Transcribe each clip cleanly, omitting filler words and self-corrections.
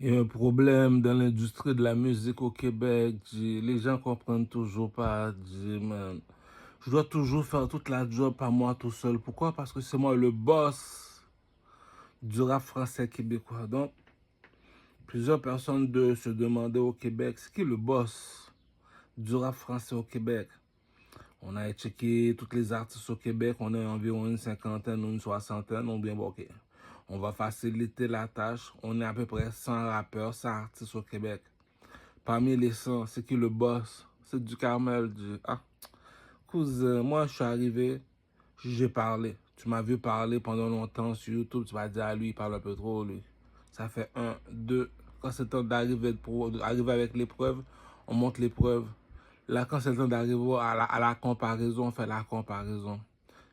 Il y a un problème dans l'industrie de la musique au Québec. Les gens comprennent toujours pas. Man, je dois toujours faire toute la job par moi tout seul. Pourquoi? Parce que c'est moi le boss du rap français québécois. Donc, plusieurs personnes se demandaient au Québec, c'est qui le boss du rap français au Québec? On a checké tous les artistes au Québec, on est environ une cinquantaine ou une soixantaine, on bien bon, ok. On va faciliter la tâche, on est à peu près 100 rappeurs, 100 artistes au Québec. Parmi les 100, c'est qui le boss? C'est du Carmel. Ah, cousin, moi je suis arrivé, j'ai parlé. Tu m'as vu parler pendant longtemps sur YouTube, tu vas dire à lui, il parle un peu trop, lui. Ça fait un, deux. Quand c'est le temps d'arriver avec les preuves, on montre les preuves. Là, quand c'est le temps d'arriver à la comparaison, on fait la comparaison.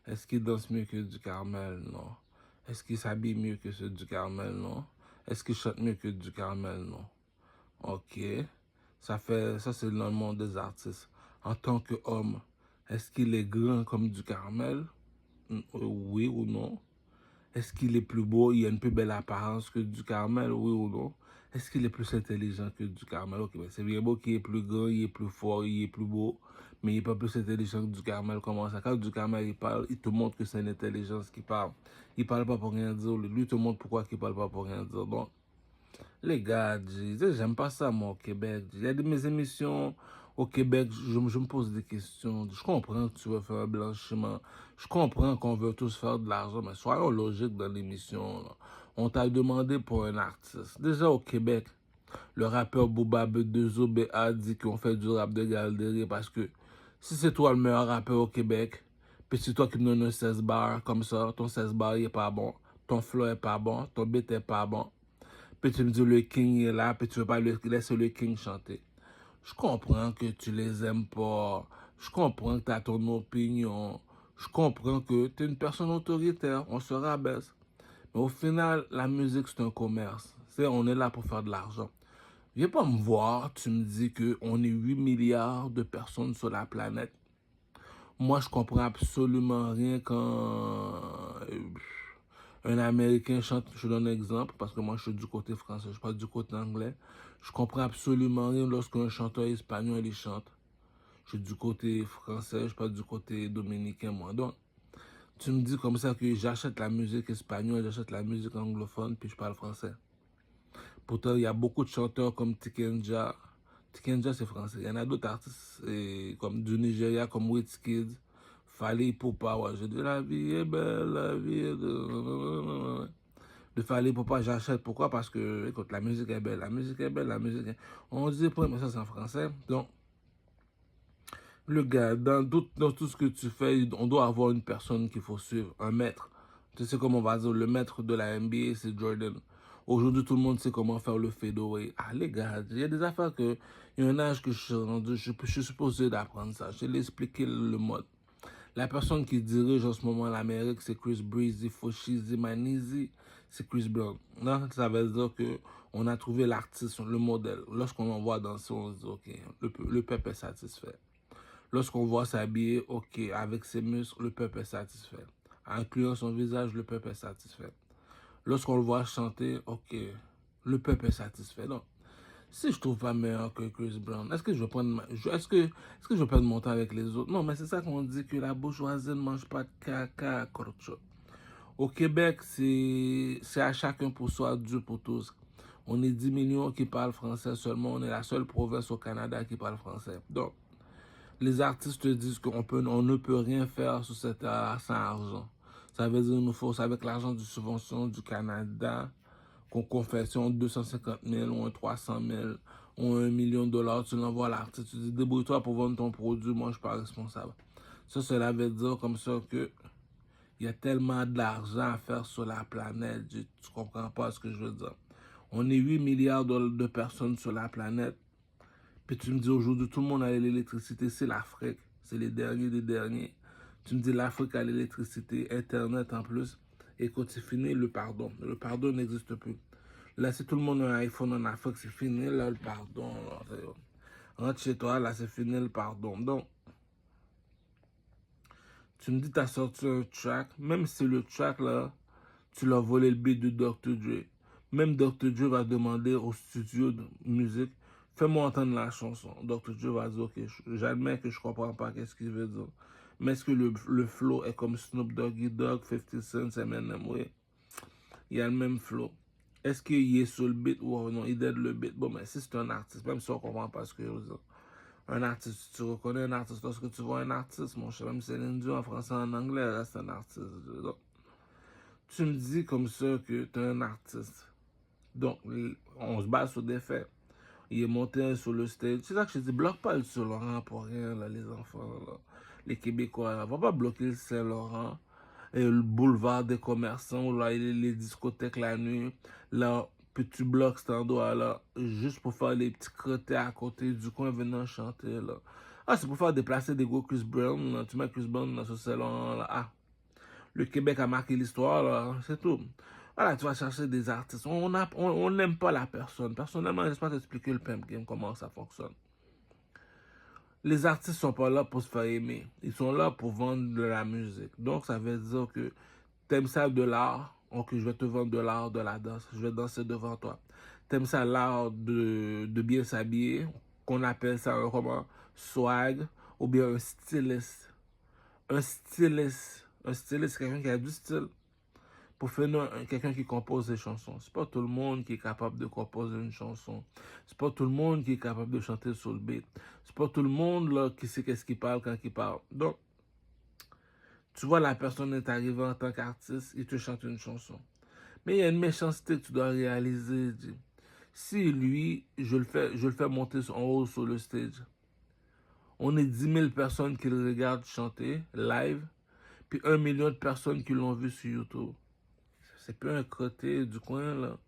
Est-ce qu'il danse mieux que du Carmel? Non. Est-ce qu'il s'habille mieux que ce du Carmel? Non. Est-ce qu'il chante mieux que du Carmel? Non. Ok. Ça c'est dans le monde des artistes. En tant qu'homme, est-ce qu'il est grand comme du Carmel? Oui ou non? Est-ce qu'il est plus beau, il a une plus belle apparence que du Carmel, oui ou non? Est-ce qu'il est plus intelligent que du Carmel? Ok, ben c'est bien beau qu'il est plus grand, il est plus fort, il est plus beau, mais il n'est pas plus intelligent que du Carmel. Comment ça? Quand du Carmel il parle, il te montre que c'est une intelligence qui parle. Il parle pas pour rien dire, lui te montre pourquoi il parle pas pour rien dire. Donc, les gars, j'aime pas ça, moi, au Québec. Il y a de mes émissions au Québec, je me pose des questions. Je comprends que tu veux faire un blanchiment. Je comprends qu'on veut tous faire de l'argent, mais soyons logiques dans l'émission. On t'a demandé pour un artiste. Déjà au Québec, le rappeur Booba B2O a dit qu'on fait du rap de galerie parce que si c'est toi le meilleur rappeur au Québec, puis c'est toi qui me donne un 16 bars comme ça, ton 16 bars il est pas bon, ton flow est pas bon, ton beat est pas bon, puis tu me dis le King est là, puis tu veux pas laisser le King chanter. Je comprends que tu les aimes pas. Je comprends que tu as ton opinion. Je comprends que tu es une personne autoritaire. On se rabaisse. Mais au final, la musique, c'est un commerce. On est là pour faire de l'argent. Viens pas me voir, tu me dis qu'on est 8 milliards de personnes sur la planète. Moi, je comprends absolument rien quand un Américain chante. Je donne un exemple parce que moi, je suis du côté français, je suis pas du côté anglais. Je comprends absolument rien lorsqu'un chanteur espagnol il chante. Je suis du côté français, je suis pas du côté dominicain, moi. Donc, tu me dis comme ça que j'achète la musique espagnole, j'achète la musique anglophone, puis je parle français. Pourtant, il y a beaucoup de chanteurs comme Tikenja. Tikenja, c'est français. Il y en a d'autres artistes comme du Nigeria, comme Wizkid, Fally Ipupa. Ouais, je dis la vie est belle, la vie est de Fally Ipupa, j'achète. Pourquoi? Parce que, écoute, la musique est belle, la musique est belle, la musique est... On dit pas, mais ça c'est en français. Donc, le gars, dans tout ce que tu fais, on doit avoir une personne qu'il faut suivre, un maître. Tu sais comment on va dire, le maître de la NBA, c'est Jordan. Aujourd'hui, tout le monde sait comment faire le fadeaway. Ah, les gars, il y a des affaires que, il y a un âge que je suis rendu, je suis supposé d'apprendre ça. Je vais expliquer le mode. La personne qui dirige en ce moment l'Amérique, c'est Chris Breezy, Foshizi, Manizi, c'est Chris Brown. Non, ça veut dire que on a trouvé l'artiste, le modèle. Lorsqu'on en voit danser, on se dit, ok, le peuple est satisfait. Lorsqu'on voit s'habiller, ok, avec ses muscles, le peuple est satisfait. Incluant son visage, le peuple est satisfait. Lorsqu'on le voit chanter, ok, le peuple est satisfait. Donc, si je trouve pas meilleur que Chris Brown, est-ce que je vais prendre est-ce que je vais perdre mon temps avec les autres? Non, mais c'est ça qu'on dit que la bourgeoisie ne mange pas de caca, corcho. Au Québec, c'est à chacun pour soi, Dieu pour tous. On est 10 millions qui parlent français seulement. On est la seule province au Canada qui parle français. Donc, les artistes disent on ne peut rien faire sur cet art sans argent. Ça veut dire qu'il nous faut, avec l'argent de subvention du Canada, qu'on fait, si on 250 000 ou un 300 000 ou $1 million, tu l'envoies à l'artiste, tu dis débrouille-toi pour vendre ton produit, moi je suis pas responsable. Ça, cela veut dire comme ça que il y a tellement d'argent à faire sur la planète, tu comprends pas ce que je veux dire. On est 8 milliards de personnes sur la planète. Puis tu me dis aujourd'hui, tout le monde a l'électricité, c'est l'Afrique. C'est les derniers des derniers. Tu me dis l'Afrique a l'électricité, Internet en plus. Et quand c'est fini, le pardon. Le pardon n'existe plus. Là, si tout le monde a un iPhone en Afrique, c'est fini, là, le pardon. Rentre chez toi, là, c'est fini, le pardon. Donc, tu me dis, tu as sorti un track, même si le track, là, tu l'as volé le beat de Dr. Dre. Même Dr. Dre va demander au studio de musique, fais-moi entendre la chanson. Dr. Dre va dire, ok, j'admets que je comprends pas qu'est-ce qu'il veut dire. Mais est-ce que le flow est comme Snoop Doggy Dogg, 50 Cent, Eminem, oui. Il y a le même flow. Est-ce qu'il est sur le beat ou non, il aide le beat. Bon, mais si c'est un artiste, même si on comprend pas ce que je veux dire. Un artiste, tu reconnais un artiste lorsque tu vois un artiste, mon cher, même Céline Dion en français, en anglais, là, c'est un artiste. Donc, tu me dis comme ça que tu es un artiste. Donc, on se base sur des faits. Il est monté sur le stage. C'est ça que je dis, bloque pas le Saint-Laurent pour rien, là, les enfants, là. Les Québécois, là. Va pas bloquer le Saint-Laurent et le boulevard des commerçants, là, les discothèques la nuit. Là, puis tu bloques cet endroit, là, juste pour faire les petits crottés à côté du coin venant chanter, là. Ah, c'est pour faire déplacer des gros Chris Brown, là. Tu mets Chris Brown dans ce Saint-Laurent, là. Ah, le Québec a marqué l'histoire, là, c'est tout. Voilà, tu vas chercher des artistes. On n'aime pas la personne. Personnellement, je ne sais pas t'expliquer le pimp game, comment ça fonctionne. Les artistes sont pas là pour se faire aimer. Ils sont là pour vendre de la musique. Donc, ça veut dire que t'aimes ça de l'art. Ok, je vais te vendre de l'art, de la danse. Je vais danser devant toi. T'aimes ça l'art de bien s'habiller, qu'on appelle ça un roman swag, ou bien un styliste. Un styliste. Un styliste, c'est quelqu'un qui a du style. Pour faire quelqu'un qui compose des chansons. C'est pas tout le monde qui est capable de composer une chanson. C'est pas tout le monde qui est capable de chanter sur le beat. C'est pas tout le monde là qui sait qu'est-ce qu'il parle quand il parle. Donc, tu vois, la personne est arrivée en tant qu'artiste, il te chante une chanson. Mais il y a une méchanceté que tu dois réaliser. Si lui, je le fais monter en haut sur le stage, on est 10 000 personnes qui le regardent chanter live, puis 1 million de personnes qui l'ont vu sur YouTube. C'est plus un crotté du coin, là.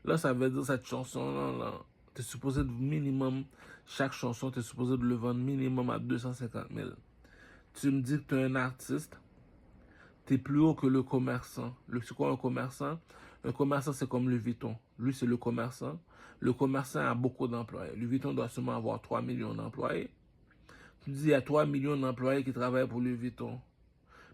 Là, ça veut dire cette chanson-là, là, t'es supposé de minimum, chaque chanson, t'es supposé de le vendre minimum à 250 000. Tu me dis que t'es un artiste, t'es plus haut que le commerçant. C'est quoi un commerçant? Un commerçant, c'est comme Louis Vuitton. Lui, c'est le commerçant. Le commerçant a beaucoup d'employés. Louis Vuitton doit seulement avoir 3 millions d'employés. Tu me dis, il y a 3 millions d'employés qui travaillent pour Louis Vuitton.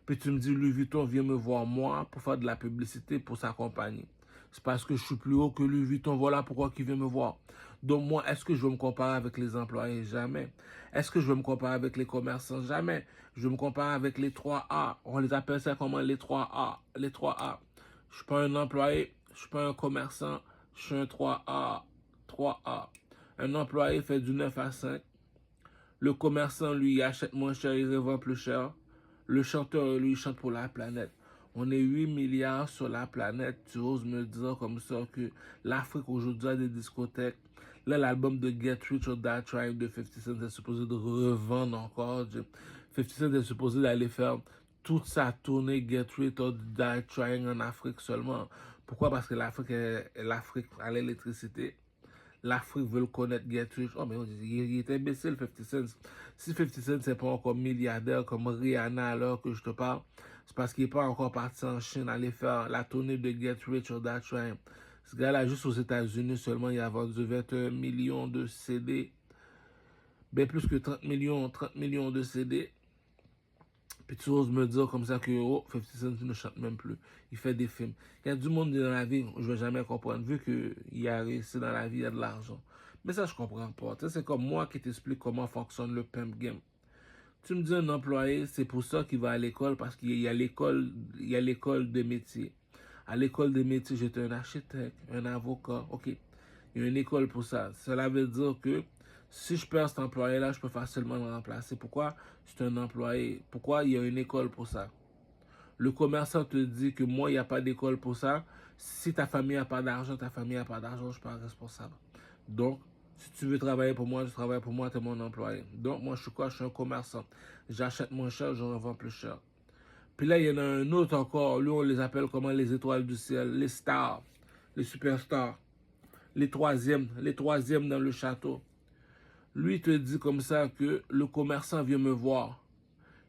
Puis tu me dis, Louis Vuitton vient me voir moi pour faire de la publicité pour sa compagnie. C'est parce que je suis plus haut que Louis Vuitton. Voilà pourquoi il vient me voir. Donc moi, est-ce que je veux me comparer avec les employés? Jamais. Est-ce que je veux me comparer avec les commerçants? Jamais. Je veux me comparer avec les 3A. On les appelle ça comment? Les 3A. Les 3A. Je suis pas un employé. Je suis pas un commerçant. Je suis un 3A. 3A. Un employé fait du 9 à 5. Le commerçant, lui, achète moins cher, il revend plus cher. Le chanteur, lui, chante pour la planète. On est 8 milliards sur la planète. Tu oses me dire comme ça que l'Afrique aujourd'hui a des discothèques. Là, l'album de Get Rich or Die Trying de 50 Cent est supposé de revendre encore. 50 Cent est supposé d'aller faire toute sa tournée Get Rich or Die Trying en Afrique seulement. Pourquoi? Parce que l'Afrique a l'électricité. L'Afrique veut le connaître, Get Rich. Oh, mais il est imbécile, 50 Cent. Si 50 Cent n'est pas encore milliardaire comme Rihanna alors que je te parle, c'est parce qu'il n'est pas encore parti en Chine aller faire la tournée de Get Rich or Die Trying. Ce gars-là, juste aux États-Unis seulement, il a vendu 21 millions de CD. Bien plus que 30 millions de CD. Puis tu oses me dire comme ça que oh, 50 Cent ne chante même plus. Il fait des films. Il y a du monde dans la vie, je ne vais jamais comprendre. Vu qu'il a réussi dans la vie, il y a de l'argent. Mais ça, je comprends pas. C'est comme moi qui t'explique comment fonctionne le pimp game. Tu me dis un employé, c'est pour ça qu'il va à l'école, parce qu'il y a l'école des métiers. À l'école des métiers, j'étais un architecte, un avocat. OK. Il y a une école pour ça. Cela veut dire que si je perds cet employé-là, je peux facilement le remplacer. Pourquoi? C'est un employé. Pourquoi il y a une école pour ça? Le commerçant te dit que moi, il n'y a pas d'école pour ça. Si ta famille n'a pas d'argent, ta famille n'a pas d'argent, je ne suis pas responsable. Donc, si tu veux travailler pour moi, tu travailles pour moi, tu es mon employé. Donc, moi, je suis quoi? Je suis un commerçant. J'achète moins cher, je revends plus cher. Puis là, il y en a un autre encore. Lui, on les appelle comment? Les étoiles du ciel, les stars, les superstars. Les troisièmes dans le château. Lui te dit comme ça que le commerçant vient me voir.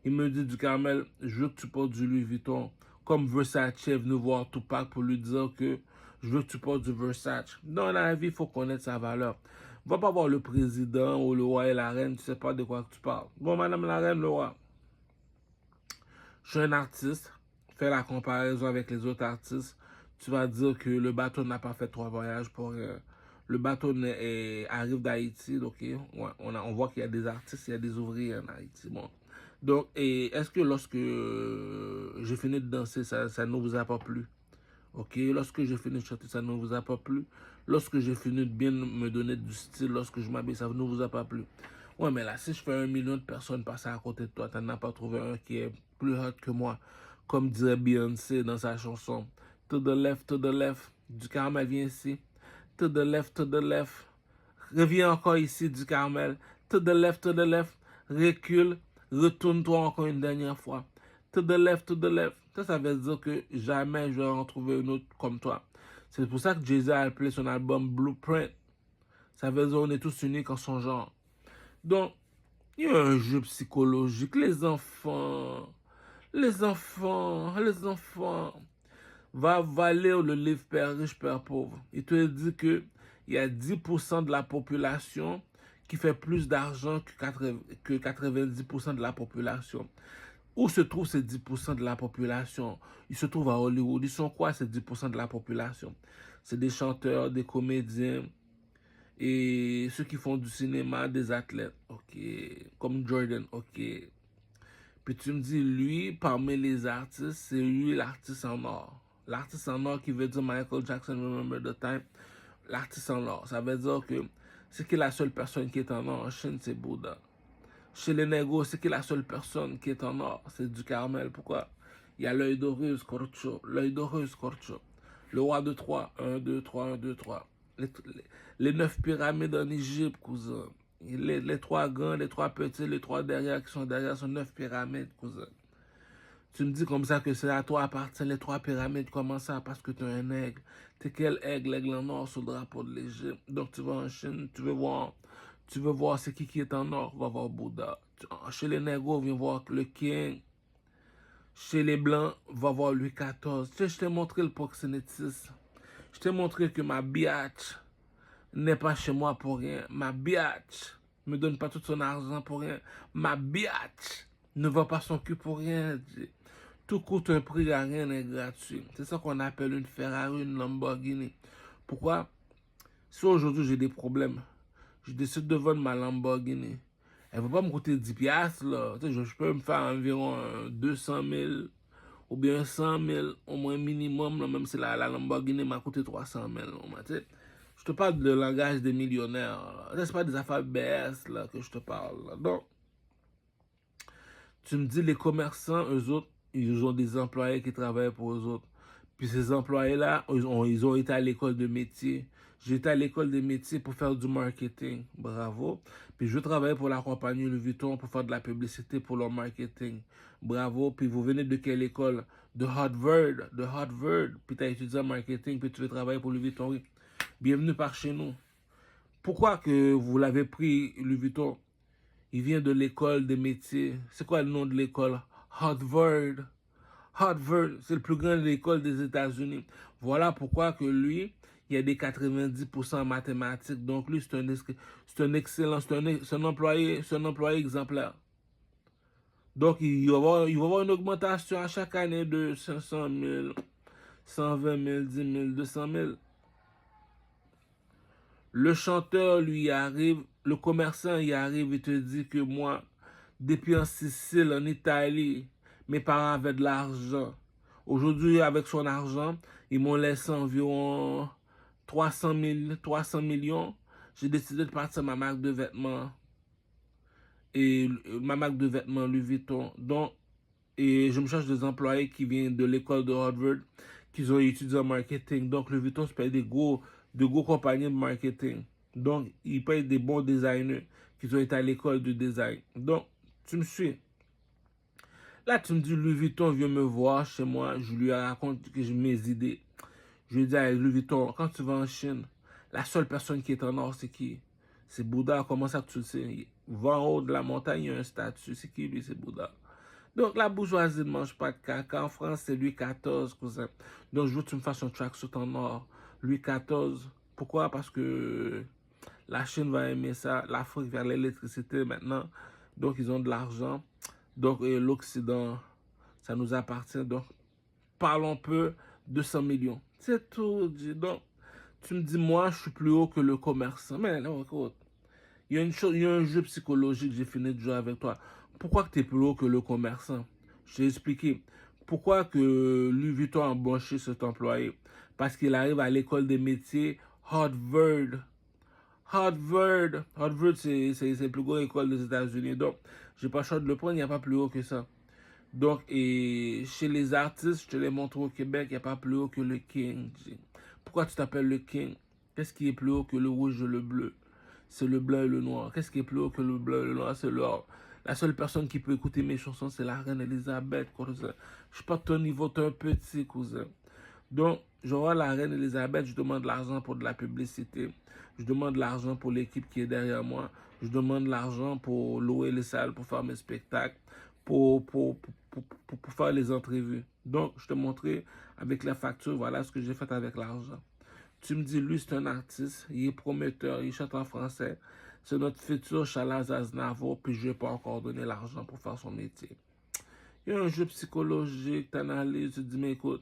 Il me dit, du Carmel, je veux que tu portes du Louis Vuitton. Comme Versace est venu voir Tupac pour lui dire que je veux que tu portes du Versace. Dans la vie, il faut connaître sa valeur. Va pas voir le président ou le roi et la reine, tu sais pas de quoi tu parles. Bon, madame la reine, le roi, je suis un artiste. Fais la comparaison avec les autres artistes. tu vas dire que le bateau n'a pas fait 3 voyages pour rien. Le bateau arrive d'Haïti, donc ouais, on voit qu'il y a des artistes, il y a des ouvriers en Haïti. Bon. Donc, est-ce que lorsque j'ai fini de danser, ça ne vous a pas plu? Ok, lorsque j'ai fini de chanter, ça ne vous a pas plu? Lorsque j'ai fini de bien me donner du style, lorsque je m'habille, ça ne vous a pas plu? Ouais, mais là, si je fais 1 million de personnes passer à côté de toi, tu n'en as pas trouvé un qui est plus hot que moi. Comme dirait Beyoncé dans sa chanson. To the left, du Carmel, viens ici. To the left, reviens encore ici, du Carmel. To the left, recule, retourne-toi encore une dernière fois. To the left. Ça veut dire que jamais je vais en trouver une autre comme toi. C'est pour ça que Jay-Z a appelé son album Blueprint. Ça veut dire qu'on est tous uniques en son genre. Donc, il y a un jeu psychologique. Les enfants, va lire le livre Père riche, Père pauvre. Il te dit que il y a 10% de la population qui fait plus d'argent que 90% de la population. Où se trouvent ces 10% de la population? Ils se trouvent à Hollywood. Ils sont quoi ces 10% de la population? C'est des chanteurs, des comédiens, et ceux qui font du cinéma, des athlètes, ok, comme Jordan, ok. Puis tu me dis, lui, parmi les artistes, c'est lui l'artiste en or. L'artiste en or qui veut dire Michael Jackson, Remember the Time. L'artiste en or, ça veut dire que c'est qui la seule personne qui est en or en Chine, c'est Bouddha. Chez les négros, c'est qui la seule personne qui est en or, c'est du Carmel. Pourquoi? Il y a l'œil d'Horus, Corcho. L'œil d'Horus, Corcho. Le roi de Troie, 1, 2, 3, 1, 2, 3. Les 9 pyramides en Égypte, cousin. Les 3 grands, les 3 petits, les 3 derrière qui sont derrière sont 9 pyramides, cousin. Tu me dis comme ça que c'est à toi appartiennent les 3 pyramides. Comment ça? Parce que tu es un aigle. T'es quel aigle? L'aigle en or sur le drapeau de l'Égypte. Donc tu vas en Chine, tu veux voir c'est qui est en or, va voir Bouddha. Chez les négros, viens voir le King. Chez les blancs, va voir Louis XIV. Tu sais, je t'ai montré le proxénétisme. Je t'ai montré que ma biatch n'est pas chez moi pour rien. Ma biatch me donne pas tout son argent pour rien. Ma biatch ne va pas son cul pour rien. Tout coûte un prix, rien n'est gratuit. C'est ça qu'on appelle une Ferrari, une Lamborghini. Pourquoi? Si aujourd'hui j'ai des problèmes, je décide de vendre ma Lamborghini. Elle ne va pas me coûter 10 piastres, là. Tu sais, je peux me faire environ 200 000 ou bien 100 000 au moins minimum, là, même si la Lamborghini m'a coûté 300 000. Tu sais, je te parle de langage des millionnaires. Ce n'est pas des affaires BS là, que je te parle. Là. Donc, tu me dis, les commerçants, eux autres, ils ont des employés qui travaillent pour eux autres. Puis ces employés-là, ils ont été à l'école de métier. J'étais à l'école de métier pour faire du marketing. Bravo. Puis je travaillais pour la compagnie Louis Vuitton pour faire de la publicité pour leur marketing. Bravo. Puis vous venez de quelle école? De Harvard. De Harvard. Puis tu as étudié en marketing, puis tu veux travailler pour Louis Vuitton. Oui. Bienvenue par chez nous. Pourquoi que vous l'avez pris, Louis Vuitton? Il vient de l'école des métiers. C'est quoi le nom de l'école? Harvard. Harvard, c'est le plus grand école des États-Unis. Voilà pourquoi que lui, il y a des 90% en mathématiques. Donc lui, c'est un excellent, c'est un employé exemplaire. Donc il va avoir une augmentation à chaque année de 500 000, 120 000, 10 000, 200 000. Le chanteur, lui, y arrive, le commerçant, y arrive et te dit que moi, depuis en Sicile, en Italie, mes parents avaient de l'argent. Aujourd'hui, avec son argent, ils m'ont laissé environ 300 millions. J'ai décidé de partir ma marque de vêtements. Et ma marque de vêtements Louis Vuitton. Donc, et je me cherche des employés qui viennent de l'école de Harvard, qui ont étudié en marketing. Donc, Louis Vuitton se paye de gros compagnies de marketing. Donc, ils payent des bons designers qui ont été à l'école de design. Donc, tu me suis. Là, tu me dis, Louis Vuitton vient me voir chez moi. Je lui raconte que j'ai mes idées. Je lui dis à Louis Vuitton, quand tu vas en Chine, la seule personne qui est en or, c'est qui? C'est Bouddha. Comment ça que tu le sais? Va en haut de la montagne, il y a un statut. C'est qui, lui? C'est Bouddha. Donc, la bourgeoisie ne mange pas de caca. En France, c'est Louis XIV, cousin. Donc, je veux que tu me fasses un tracksuit en or. Louis XIV. Pourquoi? Parce que la Chine va aimer ça. L'Afrique vers l'électricité maintenant. Donc, ils ont de l'argent. Donc, l'Occident, ça nous appartient. Donc, parlons peu 200 millions. C'est tout. Donc, tu me dis, moi, je suis plus haut que le commerçant. Mais non, écoute, il y a une chose, il y a un jeu psychologique, j'ai fini de jouer avec toi. Pourquoi que tu es plus haut que le commerçant? Je t'ai expliqué. Pourquoi que Louis Vuitton a embauché cet employé? Parce qu'il arrive à l'école des métiers Harvard. Harvard, c'est la plus grande école des États-Unis. Donc, j'ai pas le choix de le prendre, il n'y a pas plus haut que ça. Donc, et chez les artistes, je te l'ai montré au Québec, il n'y a pas plus haut que le King. Pourquoi tu t'appelles le King? Qu'est-ce qui est plus haut que le rouge et le bleu? C'est le blanc et le noir. Qu'est-ce qui est plus haut que le blanc et le noir? C'est l'or. La seule personne qui peut écouter mes chansons, c'est la reine Elisabeth, cousin. Je suis pas de ton niveau, t'es un petit cousin. Donc, je vois la reine Elisabeth, je demande l'argent pour de la publicité. Je demande l'argent pour l'équipe qui est derrière moi. Je demande l'argent pour louer les salles, pour faire mes spectacles, pour faire les entrevues. Donc, je te montrais avec la facture, voilà ce que j'ai fait avec l'argent. Tu me dis, lui, c'est un artiste, il est prometteur, il chante en français. C'est notre futur Chalaz Aznavour, puis je n'ai pas encore donné l'argent pour faire son métier. Il y a un jeu psychologique, tu analyses, tu te dis, mais écoute,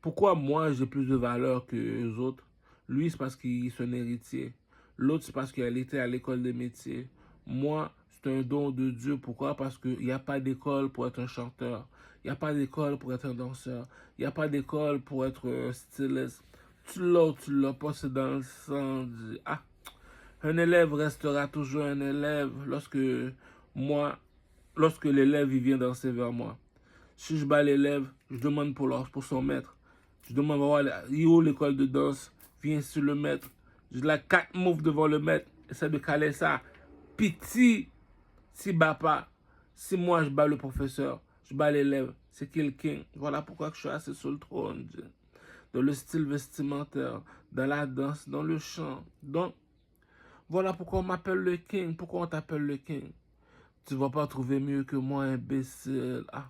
pourquoi moi j'ai plus de valeur que les autres? Lui, c'est parce qu'il est un héritier. L'autre, c'est parce qu'il était à l'école des métiers. Moi, c'est un don de Dieu. Pourquoi? Parce qu'il n'y a pas d'école pour être un chanteur. Il n'y a pas d'école pour être un danseur. Il n'y a pas d'école pour être un styliste. Tu l'as ou tu l'as pas, c'est dans le sang. Ah, un élève restera toujours un élève lorsque l'élève il vient danser vers moi. Si je bats l'élève, je demande pour son maître. Je demande, voilà, il est où l'école de danse? Viens sur le maître. Je la 4 moves devant le maître. Essaie de caler ça. Piti, si bat pas. Si moi je bats le professeur, je bats l'élève. C'est qui le king? Voilà pourquoi je suis assis sur le trône. Dans le style vestimentaire, dans la danse, dans le chant. Donc, voilà pourquoi on m'appelle le king. Pourquoi on t'appelle le king? Tu vas pas trouver mieux que moi, imbécile. Ah.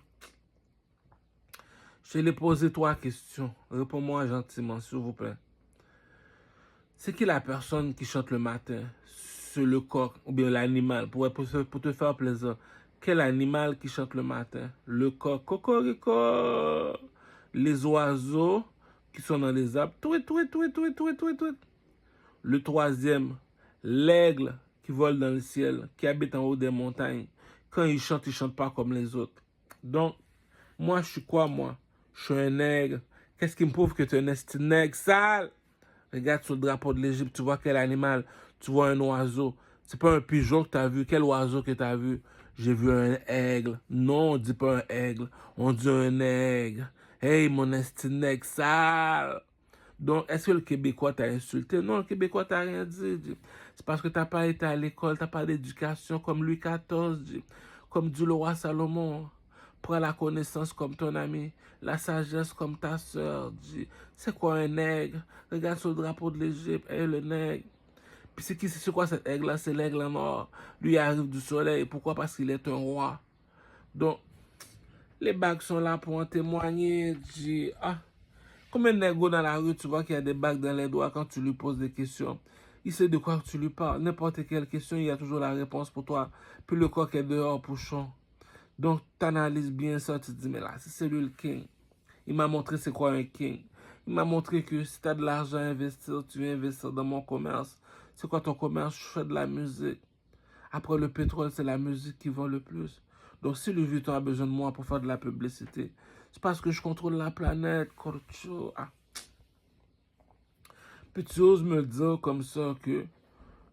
Je t'ai posé 3 questions. Réponds-moi gentiment, s'il vous plaît. C'est qui la personne qui chante le matin? C'est le coq ou bien l'animal, pour te faire plaisir. Quel animal qui chante le matin? Le coq, cocorico. Les oiseaux qui sont dans les arbres. Tout, tout, tout, tout, tout, tout, tout. Le troisième, l'aigle qui vole dans le ciel, qui habite en haut des montagnes. Quand il chante pas comme les autres. Donc, moi, je suis quoi, moi? Je suis un nègre. Qu'est-ce qui me prouve que tu es un esti nègre sale? Regarde sur le drapeau de l'Égypte, tu vois quel animal? Tu vois un oiseau. C'est pas un pigeon que tu as vu. Quel oiseau que tu as vu? J'ai vu un aigle. Non, on dit pas un aigle. On dit un nègre. Hey, mon esti nègre sale. Donc, est-ce que le Québécois t'a insulté? Non, le Québécois t'a rien dit. C'est parce que t'as pas été à l'école, t'as pas d'éducation comme Louis XIV, comme dit le roi Salomon. Prends la connaissance comme ton ami, la sagesse comme ta sœur. C'est quoi un nègre? Regarde sur le drapeau de l'Égypte, hey, le nègre. Puis c'est quoi cet aigle-là? C'est l'aigle noir. Lui, il arrive du soleil. Pourquoi? Parce qu'il est un roi. Donc, les bagues sont là pour en témoigner. Ah. Combien de nègres dans la rue, tu vois qu'il y a des bagues dans les doigts quand tu lui poses des questions. Il sait de quoi tu lui parles. N'importe quelle question, il y a toujours la réponse pour toi. Puis le coq est dehors, pouchon. Donc, tu analyses bien ça, tu te dis, mais là, c'est lui le king. Il m'a montré c'est quoi un king. Il m'a montré que si tu as de l'argent à investir, tu viens investir dans mon commerce. C'est quoi ton commerce? Je fais de la musique. Après le pétrole, c'est la musique qui vend le plus. Donc, si Louis Vuitton a besoin de moi pour faire de la publicité, c'est parce que je contrôle la planète, Corcho. Ah. Puis tu oses me dire comme ça que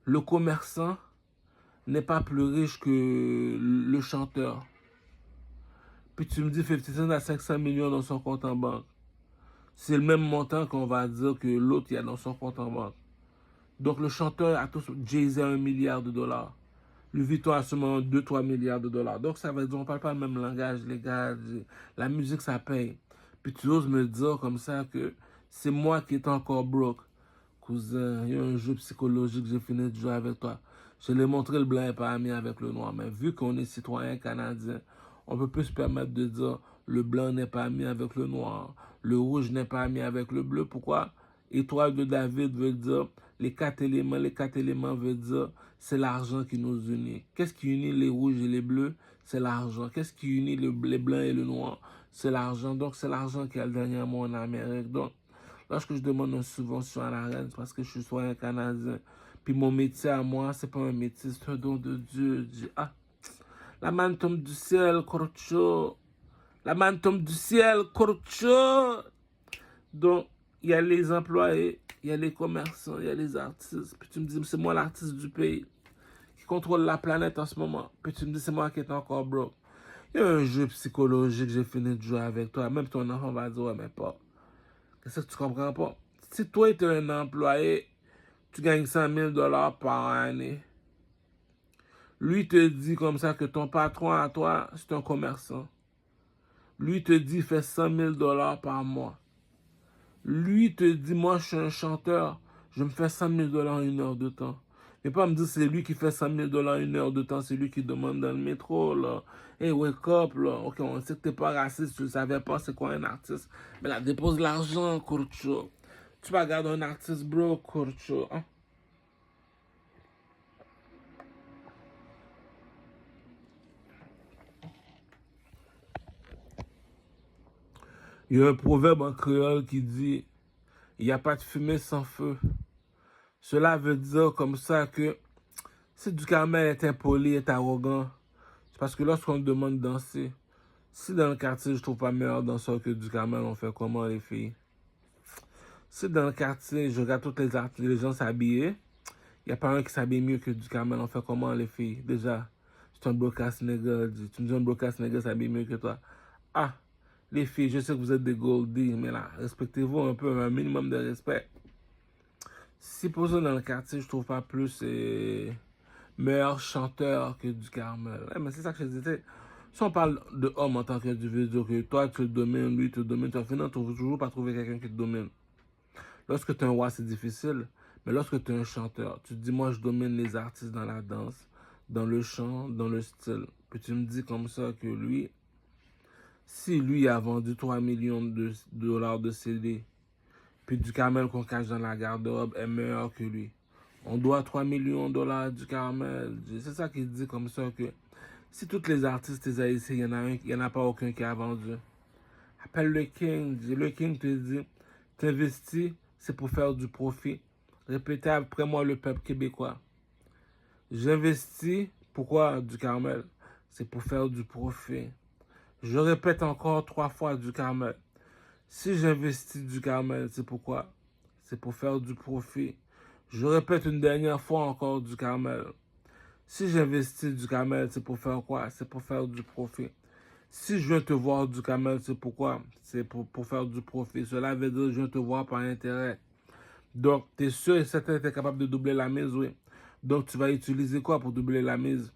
le commerçant n'est pas plus riche que le chanteur. Puis tu me dis 50 Cent a 500 millions dans son compte en banque. C'est le même montant qu'on va dire que l'autre il a dans son compte en banque. Donc le chanteur a tous Jay-Z a 1 milliard de dollars. Louis Vuitton a seulement 2-3 milliards de dollars. Donc ça veut dire on parle pas le même langage, les gars. La musique ça paye. Puis tu oses me dire comme ça que c'est moi qui est encore broke. Cousin, il y a un jeu psychologique, j'ai fini de jouer avec toi. Je l'ai montré, le blanc n'est pas ami avec le noir. Mais vu qu'on est citoyen canadien, on peut plus se permettre de dire le blanc n'est pas ami avec le noir. Le rouge n'est pas ami avec le bleu. Pourquoi? Étoile de David veut dire les 4 éléments. Les 4 éléments veut dire c'est l'argent qui nous unit. Qu'est-ce qui unit les rouges et les bleus? C'est l'argent. Qu'est-ce qui unit les blancs et le noir? c'est l'argent. Donc, c'est l'argent qui a le dernier mot en Amérique. Donc, lorsque je demande une subvention à la reine, c'est parce que je suis citoyen canadien. Puis mon métier à moi, c'est pas un métier, c'est un don de Dieu. Je dis, ah, la manne tombe du ciel, Corcho. La manne tombe du ciel, Corcho. Donc, il y a les employés, il y a les commerçants, il y a les artistes. Puis tu me dis, c'est moi l'artiste du pays qui contrôle la planète en ce moment. Puis tu me dis, c'est moi qui est encore broke. Il y a un jeu psychologique, j'ai fini de jouer avec toi. Même ton enfant va dire, ouais, mais pas. Qu'est-ce que tu comprends pas? Si toi, tu es un employé, tu gagnes 100 000 $ par année. Lui te dit comme ça que ton patron à toi, c'est un commerçant. Lui te dit, fais 100 000 $ par mois. Lui te dit, moi je suis un chanteur, je me fais 100 000 $ une heure de temps. Mais pas me dire c'est lui qui fait 100 000 $ une heure de temps, c'est lui qui demande dans le métro, là. Hey, wake up, là. Ok, on sait que t'es pas raciste, tu ne savais pas c'est quoi un artiste. Mais là, dépose l'argent, Kurcho. Tu vas garder un artiste broke, Kurcho. Hein? Il y a un proverbe en créole qui dit, il n'y a pas de fumée sans feu. Cela veut dire comme ça que si Ducamel est impoli, est arrogant, c'est parce que lorsqu'on te demande de danser, si dans le quartier je trouve pas meilleur danseur que Ducamel, on fait comment les filles? Si dans le quartier je regarde toutes les gens s'habiller, il n'y a pas un qui s'habille mieux que Ducamel, on fait comment les filles? Déjà, c'est un broadcast nigga, tu me dis un broadcast nigga s'habille mieux que toi. Ah, les filles, je sais que vous êtes des goldies, mais là, respectez-vous un peu, un minimum de respect. Si pour ça dans le quartier, je trouve pas plus meilleur chanteur que Ducamel. Mais c'est ça que je disais. Si on parle de homme en tant qu'individu, que toi tu le domines, lui tu le domines, tu vas finir toujours pas trouver quelqu'un qui te domine. Lorsque tu es un roi, c'est difficile. Mais lorsque tu es un chanteur, tu te dis, moi je domine les artistes dans la danse, dans le chant, dans le style. Puis tu me dis comme ça que lui, si lui a vendu 3 millions de dollars de CD, puis Ducamel qu'on cache dans la garde-robe est meilleur que lui. On doit 3 millions de dollars à Ducamel. C'est ça qu'il dit comme ça que si tous les artistes les haïtiens, il n'y en a pas aucun qui a vendu. Appelle le King. Le King te dit, t'investis, c'est pour faire du profit. Répétez après moi le peuple québécois. J'investis, pourquoi Ducamel? C'est pour faire du profit. Je répète encore 3 fois Ducamel. Si j'investis Ducamel, c'est pourquoi? C'est pour faire du profit. Je répète une dernière fois encore Ducamel. Si j'investis Ducamel, c'est pour faire quoi? C'est pour faire du profit. Si je viens te voir Ducamel, c'est pourquoi? C'est pour faire du profit. Cela veut dire que je viens te voir par intérêt. Donc, tu es sûr et certain que tu es capable de doubler la mise, oui. Donc, tu vas utiliser quoi pour doubler la mise?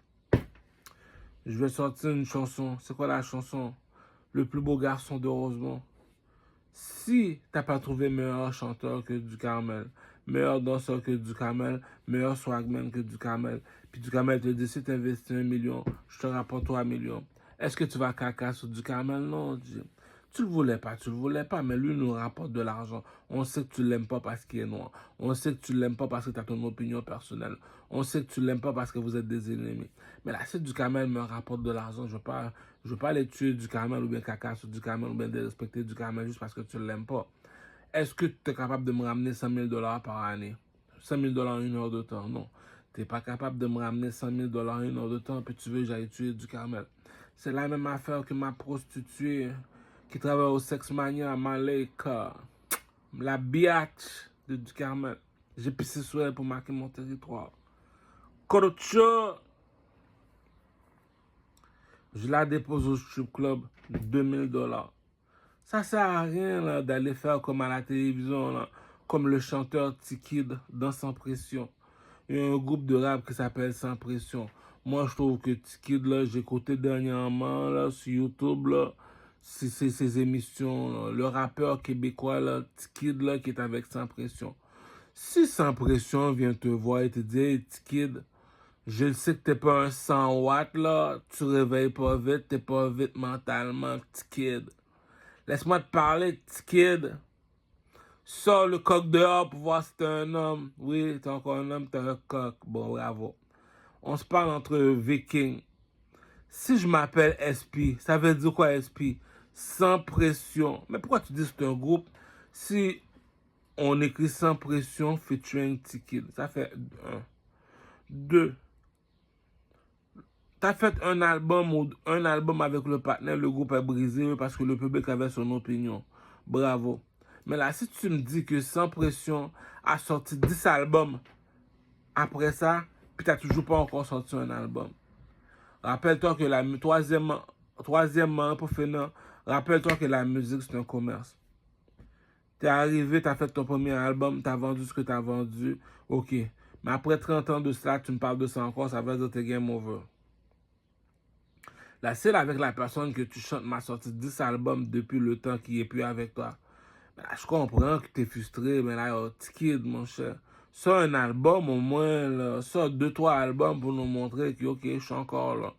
Je vais sortir une chanson. C'est quoi la chanson? Le plus beau garçon de Rosemont. Si t'as pas trouvé meilleur chanteur que Ducamel, meilleur danseur que Ducamel, meilleur swagman que Ducamel, puis Ducamel te dit si tu investis 1 million, je te rapporte 3 millions. Est-ce que tu vas caca sur Ducamel? Non, tu le voulais pas, mais lui nous rapporte de l'argent. On sait que tu l'aimes pas parce qu'il est noir. On sait que tu l'aimes pas parce que tu as ton opinion personnelle. On sait que tu l'aimes pas parce que vous êtes des ennemis. Mais là, si Ducamel me rapporte de l'argent, je veux pas aller tuer Ducamel ou bien caca sur Ducamel ou bien dérespecter Ducamel juste parce que tu l'aimes pas. Est-ce que tu es capable de me ramener 100 000 $ par année? 100 000 $ une heure de temps? Non. Tu n'es pas capable de me ramener 100 000 $ une heure de temps puis tu veux que j'aille tuer Ducamel. C'est la même affaire que ma prostituée qui travaille au Sex Mania à Malaika. La biatch de Ducamel. J'ai pissé sur elle pour marquer mon territoire. Corcho! Je la dépose au strip club, 2000 $. Ça sert à rien d'aller faire comme à la télévision, là, comme le chanteur T-Kid dans Sans Pression. Il y a un groupe de rap qui s'appelle Sans Pression. Moi, je trouve que T-Kid, là, j'ai écouté dernièrement là, sur YouTube, là, ces émissions, là. Le rappeur québécois, là, T-Kid, là, qui est avec Sans Pression. Si Sans Pression vient te voir et te dit, hey, T-Kid, je sais que t'es pas un 100 watts, là, tu réveilles pas vite, t'es pas vite mentalement, T-Kid. Laisse-moi te parler, T-Kid. Sors le coq dehors pour voir si t'es un homme. Oui, t'es encore un homme, t'es un coq. Bon, bravo. On se parle entre vikings. Si je m'appelle SP, ça veut dire quoi SP? Sans pression. Mais pourquoi tu dis que c'est un groupe si on écrit sans pression featuring Tikid? Ça fait 1. 2. T'as fait un album avec le partenaire, le groupe est brisé parce que le public avait son opinion. Bravo. Mais là, si tu me dis que Sans Pression a sorti 10 albums après ça, puis t'as toujours pas encore sorti un album. Rappelle-toi que troisièmement, pour finir, rappelle-toi que la musique, c'est un commerce. T'es arrivé, t'as fait ton premier album, t'as vendu ce que t'as vendu, ok. Mais après 30 ans de cela, tu me parles de ça encore, ça veut dire que t'es game over. Là, c'est avec la personne que tu chantes m'a sorti 10 albums depuis le temps qui est plus avec toi. Mais là, je comprends que t'es frustré, mais là, oh, Tikid, mon cher. Sors un album au moins, là. Sors 2-3 albums pour nous montrer que, ok, je suis encore là.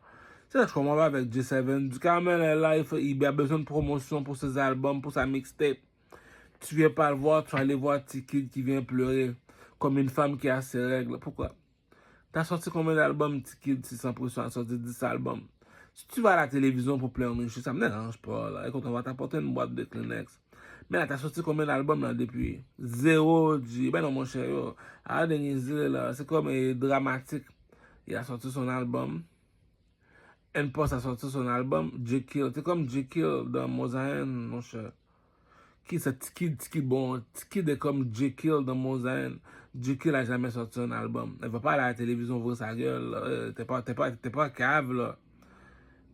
C'est ça que je comprends pas avec J7. Du Carmel est là, il a besoin de promotion pour ses albums, pour sa mixtape. Tu viens pas le voir, tu vas aller voir Tikid qui vient pleurer comme une femme qui a ses règles. Pourquoi? T'as sorti combien d'albums, Tikid, si Sans Pression a sorti 10 albums? Si tu vas à la télévision pour pleurnicher, ça me dérange pas, là. Écoute, on va t'apporter une boîte de Kleenex. Mais là, t'as sorti combien d'albums, là, depuis? Zéro, ben non, mon cher, yo. Arrête de niaiser, là. C'est comme dramatique. Il a sorti son album. N-Post a sorti son album. Jekyll. C'est comme Jekyll dans Mosaïen, mon cher. Qui c'est Tikid, bon, Tikid est comme Jekyll dans Mosaïen. Jekyll a jamais sorti un album. Elle va pas aller à la télévision ouvrir sa gueule, t'es pas cave, là.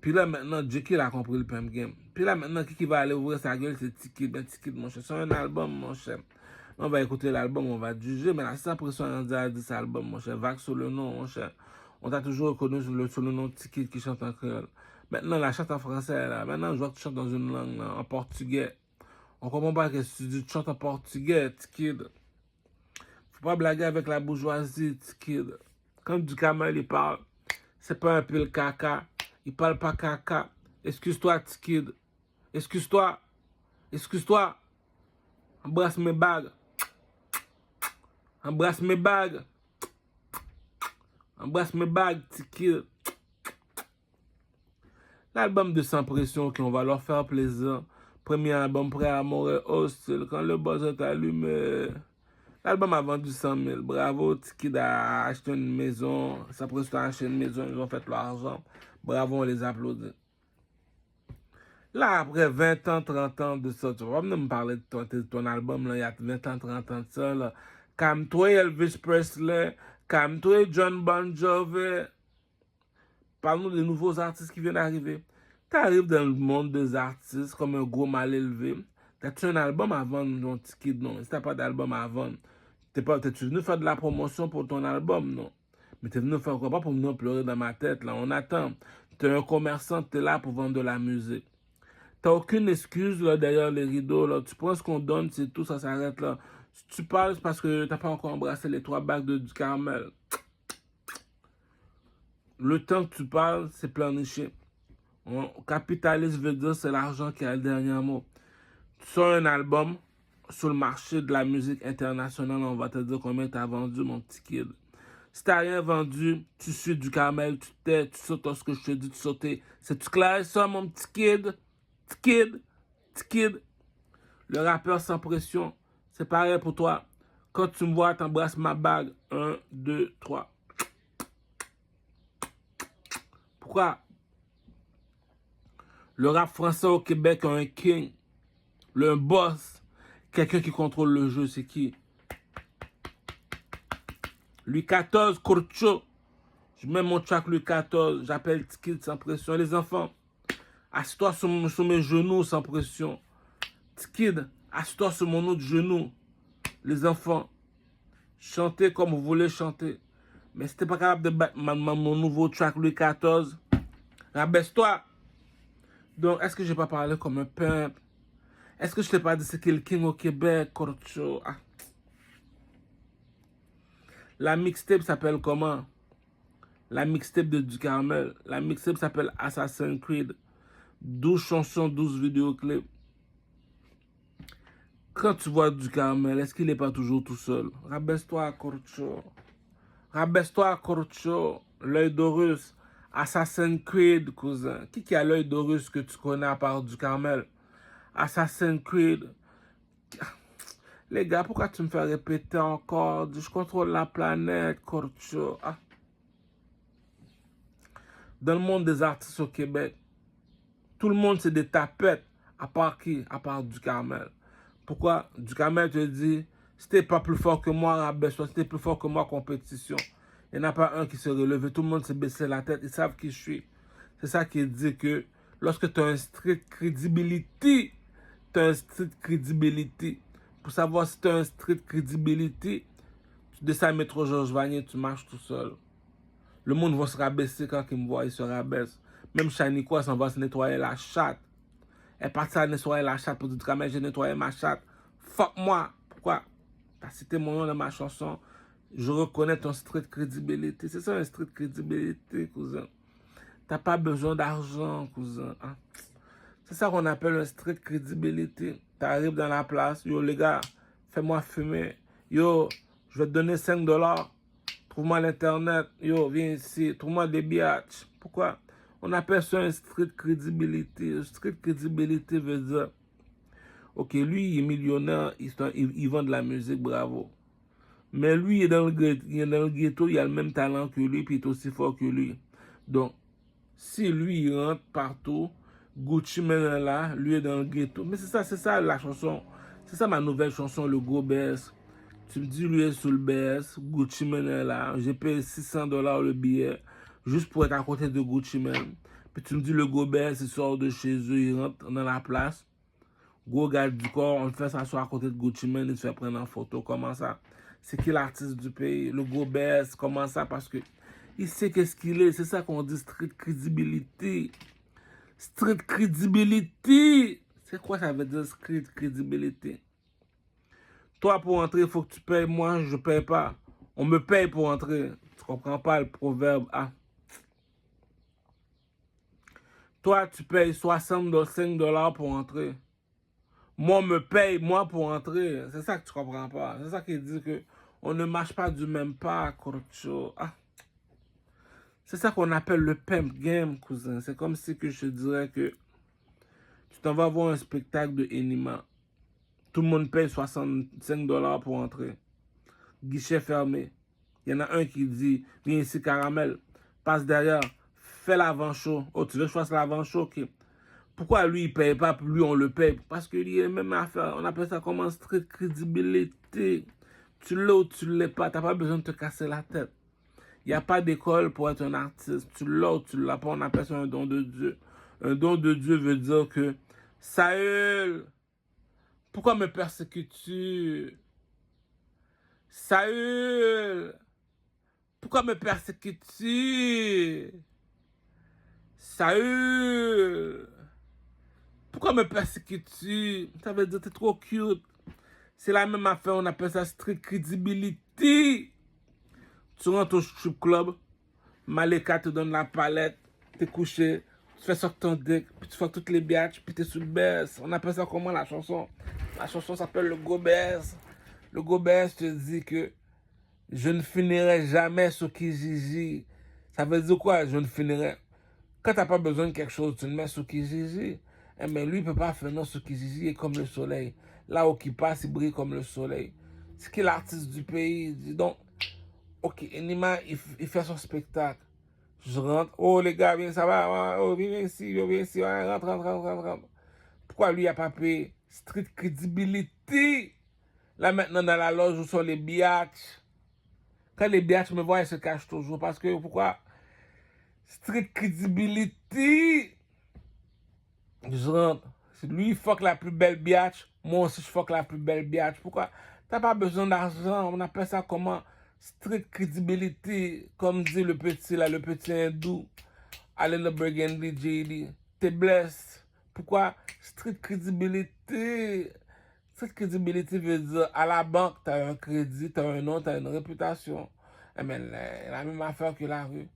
Puis là, maintenant, Jekyll a compris le PM game. Puis là, maintenant, qui va aller ouvrir sa gueule, c'est Tikid. Ben, Tikid, mon cher, c'est un album, mon cher. On va écouter l'album, on va juger. Mais là, Sans Pression, on a dit cet album, mon cher. Vague sur le nom, mon cher. On t'a toujours reconnu sur le nom de Tikid qui chante en créole. Maintenant, la chante en français, là. Maintenant, je vois que tu chantes dans une langue, là, en portugais. On comprend pas que tu dis, tu chantes en portugais, Tikid. Faut pas blaguer avec la bourgeoisie, Tikid. Quand du Camel, il parle, c'est pas un pile caca. Il parle pas caca. Excuse-toi, Tikid. Excuse-toi. Excuse-toi. Embrasse mes bagues. Embrasse mes bagues. Embrasse mes bagues, Tikid. L'album de Sans Pression, qu'on va leur faire plaisir. Premier album, Prêt à mourir hostile. Quand le buzz est allumé. L'album a vendu 100 000. Bravo, Tikid a acheté une maison. Sans Pression a acheté une maison. Ils ont fait leur argent. Bravo, on les applaudit. Là, après 20 ans, 30 ans de ça, tu vas venir me parler de ton album, là, il y a 20 ans, 30 ans de ça, là. Calme-toi, Elvis Presley. Calme-toi, John Bon Jovi. Parle-nous des nouveaux artistes qui viennent d'arriver. Tu arrives dans le monde des artistes comme un gros mal élevé. T'as-tu un album à vendre, ton Tikid? Non. Si t'as pas d'album à vendre, t'es-tu venu faire de la promotion pour ton album? Non. Mais t'es venu faire quoi? Pas pour venir pleurer dans ma tête, là. On attend. T'es un commerçant, t'es là pour vendre de la musique. T'as aucune excuse là, derrière les rideaux. Là. Tu prends ce qu'on donne, c'est tout, ça s'arrête là. Si tu parles, c'est parce que t'as pas encore embrassé les 3 bagues du Carmel. Le temps que tu parles, c'est pleurnicher. Capitaliste veut dire c'est l'argent qui a le dernier mot. Tu sors un album sur le marché de la musique internationale, on va te dire combien t'as vendu, mon petit kid. Si t'as rien vendu, tu suis du Carmel, tu tais, tu sautes ce que je te dis, tu sautes. C'est-tu clair ça, mon petit kid? Tikid. Le rappeur Sans Pression, c'est pareil pour toi. Quand tu me vois, t'embrasses ma bague. 1, 2, 3. Pourquoi? Le rap français au Québec a un king, un boss, quelqu'un qui contrôle le jeu, c'est qui? Louis XIV, Corcho. Je mets mon track Louis XIV, j'appelle Tikid Sans Pression. Les enfants, assis-toi sur mes genoux sans pression. Tikid, assis-toi sur mon autre genou. Les enfants, chantez comme vous voulez chanter. Mais si t'es pas capable de battre mon nouveau track Louis XIV, rabaisse-toi. Donc, est-ce que j'ai pas parlé comme un pimp? Est-ce que je t'ai pas dit c'est qui le king au Québec, Corcho? Ah. La mixtape s'appelle comment? La mixtape de Du Carmel. La mixtape s'appelle Assassin's Creed. 12 chansons, 12 vidéoclips. Quand tu vois Du Carmel, est-ce qu'il n'est pas toujours tout seul? Rabaisse-toi, Corcho. Rabaisse-toi, Corcho. L'œil d'Horus. Assassin's Creed, cousin. Qui a l'œil d'Horus que tu connais à part Du Carmel? Assassin's Creed. Les gars, pourquoi tu me fais répéter encore? Je contrôle la planète, Corcho. Ah. Dans le monde des artistes au Québec, tout le monde c'est des tapettes. À part qui? À part Ducamel. Pourquoi? Ducamel te dit, si t'es pas plus fort que moi, rabaisse-toi. Si t'es plus fort que moi, compétition. Il n'y en a pas un qui se relève. Tout le monde s'est baissé la tête. Ils savent qui je suis. C'est ça qui dit que lorsque tu as un street credibility, tu as un street credibility. Pour savoir si tu as un street credibility, tu descends à métro Georges Vanier, tu marches tout seul. Le monde va se rabaisser quand il me voit, il se rabaisse. Même Shaniqua s'en va se nettoyer la chatte. Elle est partie à nettoyer la chatte pour dire que j'ai nettoyé ma chatte. Fuck moi. Pourquoi? T'as cité mon nom dans ma chanson. Je reconnais ton street credibility. C'est ça un street credibility, cousin. T'as pas besoin d'argent, cousin. Hein? C'est ça qu'on appelle un street credibility. T'arrives dans la place. Yo, les gars, fais-moi fumer. Yo, je vais te donner $5. Trouve-moi l'internet. Yo, viens ici. Trouve-moi des biatchs. Pourquoi? On appelle ça un street credibility. Street credibility veut dire, ok, lui, il est millionnaire, il vend de la musique, bravo. Mais lui, il est dans le ghetto, il a le même talent que lui, puis il est aussi fort que lui. Donc, si lui, il rentre partout, Gucci Mane est là, lui est dans le ghetto. Mais c'est ça la chanson. C'est ça ma nouvelle chanson, le Go BS. Tu me dis, lui est sous le BS, Gucci Mane est là, j'ai payé $600 le billet, juste pour être à côté de Gucci Mane. Puis tu me dis, le Go BS, il sort de chez eux, il rentre dans la place. Go garde du corps, on le fait s'asseoir à côté de Gucci Mane, il se fait prendre en photo. Comment ça? C'est qui l'artiste du pays? Le Go BS, comment ça? Parce que il sait qu'est-ce qu'il est. C'est ça qu'on dit street credibility. Street credibility. C'est quoi ça veut dire street credibility? Toi, pour entrer, il faut que tu payes. Moi, je ne paye pas. On me paye pour entrer. Tu comprends pas le proverbe? Ah. Toi, tu payes $65 pour entrer. Moi, on me paye, moi, pour entrer. C'est ça que tu comprends pas. C'est ça qui dit que on ne marche pas du même pas, Corcho. Ah. C'est ça qu'on appelle le pimp game, cousin. C'est comme si que je te dirais que tu t'en vas voir un spectacle de Enima. Tout le monde paye $65 pour entrer. Guichet fermé. Il y en a un qui dit, viens ici, caramel. Passe derrière. Fais l'avant-show. Oh, tu veux que je fasse l'avant-show? Ok. Pourquoi lui, il paye pas, puis lui, on le paye? Parce qu'il y a même affaire. On appelle ça comme un street credibility. Tu l'as ou tu l'as pas. Tu n'as pas besoin de te casser la tête. Il n'y a pas d'école pour être un artiste. Tu l'as ou tu l'as pas. On appelle ça un don de Dieu. Un don de Dieu veut dire que, Saül, pourquoi me persécutes-tu? Saül, pourquoi me persécutes-tu? Saül, pourquoi me persécutes-tu? Ça veut dire que t'es trop cute. C'est la même affaire, on appelle ça street credibility. Tu rentres au strip club, Malika te donne la palette, t'es couché, tu fais sortir ton dick, puis tu fais toutes les biatches, puis t'es sous le baisse. On appelle ça comment la chanson? La chanson s'appelle le Go BS. Le Go BS te dit que je ne finirai jamais sur Kijiji. Ça veut dire quoi, je ne finirai? Quand t'as pas besoin de quelque chose, tu le mets sur Kijiji. Eh bien, lui, il peut pas faire non sur Kijiji, il est comme le soleil. Là où il passe, il brille comme le soleil. C'est qui l'artiste du pays? Donc, ok, Enima, il fait son spectacle. Je rentre. Oh, les gars, viens, ça va? Oh, viens ici, viens ici. Ouais, rentre. Pourquoi lui, il n'a pas payé? Street credibility. Là, maintenant, dans la loge, où sont les biatchs? Quand les biatchs me voient, ils se cachent toujours. Parce que, pourquoi? Street credibility. Je rentre. Si lui, il fuck la plus belle biatch, moi aussi, je fuck la plus belle biatch. Pourquoi? T'as pas besoin d'argent. On appelle ça comment? Street credibility. Comme dit le petit, là, le petit hindou. Allen Burgundy, JD. T'es blessé. Pourquoi? Street credibility. Street credibility veut dire, à la banque, t'as un crédit, t'as un nom, t'as une réputation. Mais la même affaire que la rue.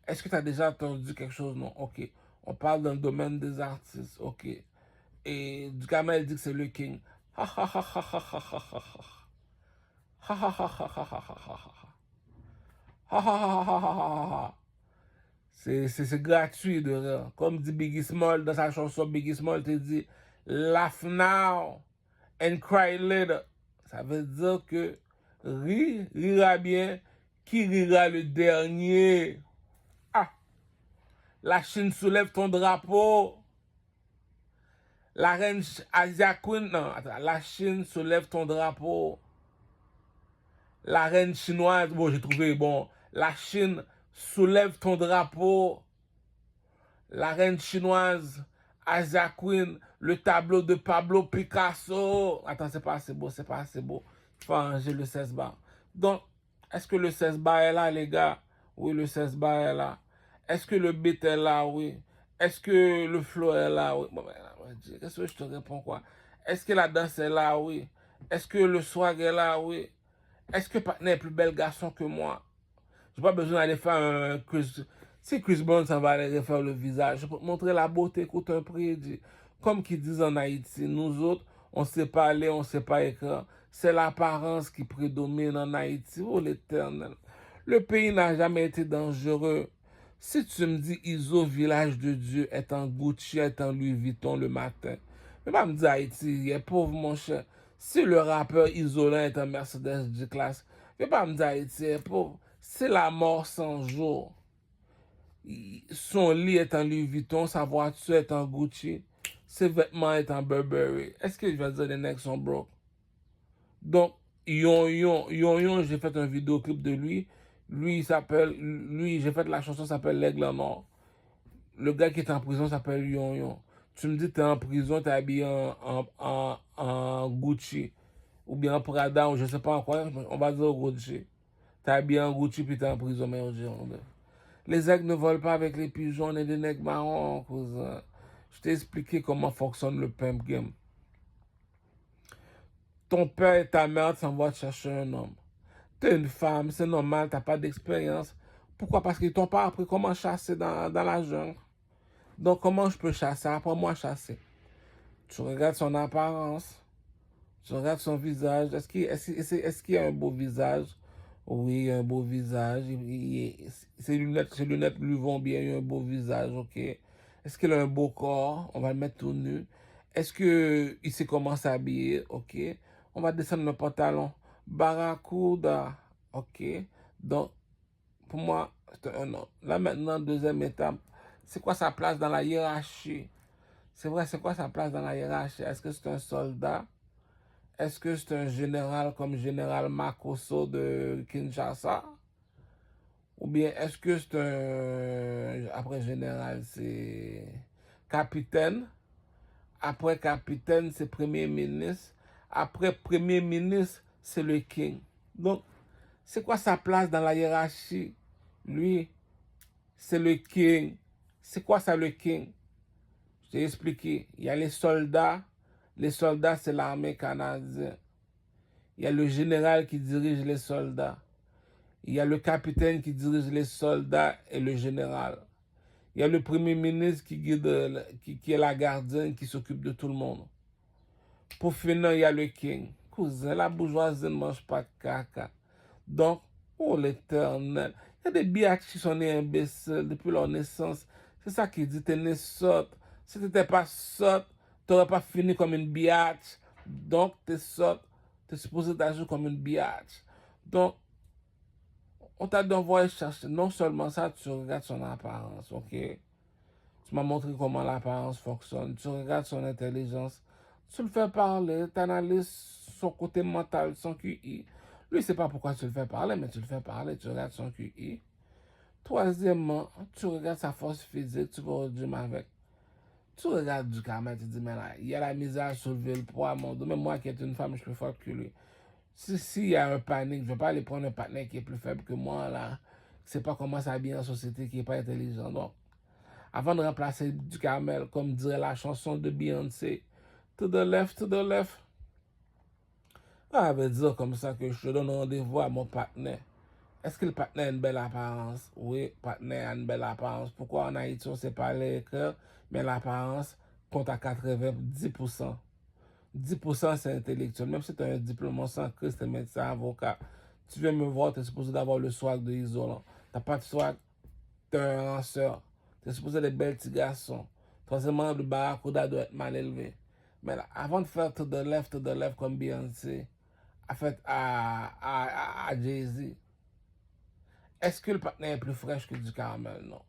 Est-ce que t'as déjà entendu quelque chose? Non. Ok. On parle dans le domaine des artistes. Ok. Et Ducamel dit que c'est le king. Ha ha ha ha ha ha ha ha ha. Ha ha ha ha ha ha ha ha. Ha ha ha ha ha ha ha. C'est gratuit de rire. Comme dit Biggie Small dans sa chanson, Biggie Small te dit, Laugh now and cry later. Ça veut dire que rira bien, qui rira le dernier. Ah, la Chine soulève ton drapeau. La reine Asia Queen, non, attends, la Chine soulève ton drapeau. La reine chinoise, bon, j'ai trouvé, bon, la Chine soulève ton drapeau. La reine chinoise, Asia Queen, le tableau de Pablo Picasso. Attends, c'est pas assez beau, c'est pas assez beau. Il faut arranger le 16 bar. Donc, est-ce que le 16 bar est là, les gars? Oui, le 16 bar est là. Est-ce que le beat est là? Oui. Est-ce que le flow est là? Oui. Bon, ben, qu'est-ce que je te réponds, quoi? Est-ce que la danse est là? Oui. Est-ce que le swag est là? Oui. Est-ce que Patna est plus bel garçon que moi? J'ai pas besoin d'aller faire un Chris. Si Chris Brown, ça va aller refaire le visage. Je peux te montrer la beauté coûte un prix. Comme qu'ils disent en Haïti, nous autres, on ne sait pas aller, on ne sait pas écrire. C'est l'apparence qui prédomine en Haïti. Oh l'éternel. Le pays n'a jamais été dangereux. Si tu me dis Iso, village de Dieu, est en Gucci, est en Louis Vuitton le matin, mais pas me dire Haïti, il est pauvre mon cher. Si le rappeur isolant est en Mercedes G-Class, mais pas me dire Haïti, il est pauvre. C'est la mort sans jour. Son lit est en Louis Vuitton, sa voiture est en Gucci, ses vêtements est en Burberry. Est-ce que je vais dire les necks sont broke? Donc, Yon, j'ai fait un vidéoclip de lui. Lui, j'ai fait la chanson s'appelle L'Aigle en or. Le gars qui est en prison s'appelle Yon. Tu me dis, t'es en prison, t'es habillé en Gucci, ou bien en Prada, ou je sais pas en quoi, on va dire Gucci. T'es habillé en Gucci, puis t'es en prison, mais on dit, les aigles ne volent pas avec les pigeons, on est des nègres marrons, cousin. Je t'ai expliqué comment fonctionne le pimp game. Ton père et ta mère t'envoient chercher un homme. T'es une femme, c'est normal, t'as pas d'expérience. Pourquoi? Parce qu'ils t'ont pas appris comment chasser dans la jungle. Donc, comment je peux chasser? Apprends-moi à chasser. Tu regardes son apparence, tu regardes son visage. Est-ce qu'il a un beau visage? Oui, il a un beau visage. Ses lunettes lui vont bien, il a un beau visage, ok. Est-ce qu'il a un beau corps? On va le mettre tout nu. Est-ce qu'il sait comment s'habiller? Ok. On va descendre le pantalon. Barracuda. Ok. Donc, pour moi, c'est un homme. Là maintenant, deuxième étape. C'est quoi sa place dans la hiérarchie? C'est vrai, c'est quoi sa place dans la hiérarchie? Est-ce que c'est un soldat? Est-ce que c'est un général comme général Makosso de Kinshasa? Ou bien est-ce que c'est un... Après général, c'est capitaine. Après capitaine, c'est premier ministre. Après premier ministre, c'est le king. Donc, c'est quoi sa place dans la hiérarchie? Lui, c'est le king. C'est quoi ça, le king? Je t'ai expliqué. Il y a les soldats. Les soldats, c'est l'armée canadienne. Il y a le général qui dirige les soldats. Il y a le capitaine qui dirige les soldats et le général. Il y a le premier ministre qui guide, qui est la gardienne, qui s'occupe de tout le monde. Pour finir, il y a le king. Cousin, la bourgeoisie ne mange pas de caca. Donc, oh l'éternel. Il y a des biatchs qui sont nés imbéciles depuis leur naissance. C'est ça qui dit, t'es né sotte. Si t'étais pas sotte, t'aurais pas fini comme une biatch. Donc, t'es sotte. T'es supposé d'agir comme une biatch. Donc, on t'a d'envoyer chercher. Non seulement ça, tu regardes son apparence, ok? Tu m'as montré comment l'apparence fonctionne. Tu regardes son intelligence. Tu le fais parler. Tu analyses son côté mental, son QI. Lui, c'est pas pourquoi tu le fais parler, mais tu le fais parler. Tu regardes son QI. Troisièmement, tu regardes sa force physique. Tu vas au gym avec. Tu regardes du Carmel, tu dis, mais là, il y a la misère à soulever le poids, mon dos. Même moi qui est une femme, je suis plus fort que lui. Si y a un panique, je ne vais pas aller prendre un partenaire qui est plus faible que moi, là. Qui ne sait pas comment s'habiller en société, qui n'est pas intelligent. Donc, avant de remplacer du Carmel, comme dirait la chanson de Beyoncé, to the left, to the left. Ah, veut dire comme ça que je donne rendez-vous à mon partenaire. Est-ce que le partenaire a une belle apparence? Oui, le partenaire a une belle apparence. Pourquoi en Haïti, on ne sait pas les cœurs, mais l'apparence compte à 90%. 10% c'est intellectuel. Même si tu as un diplôme sans Christ, tu es médecin, avocat, tu viens me voir, tu es supposé d'avoir le swag de isolant. Tu n'as pas de swag, tu es un lanceur. Tu es supposé être des belles petits garçons. Troisièmement, le barracuda doit être mal élevé. Mais là, avant de faire to the left comme Beyoncé a fait à Jay-Z, est-ce que le partenaire est plus fraîche que du caramel? Non.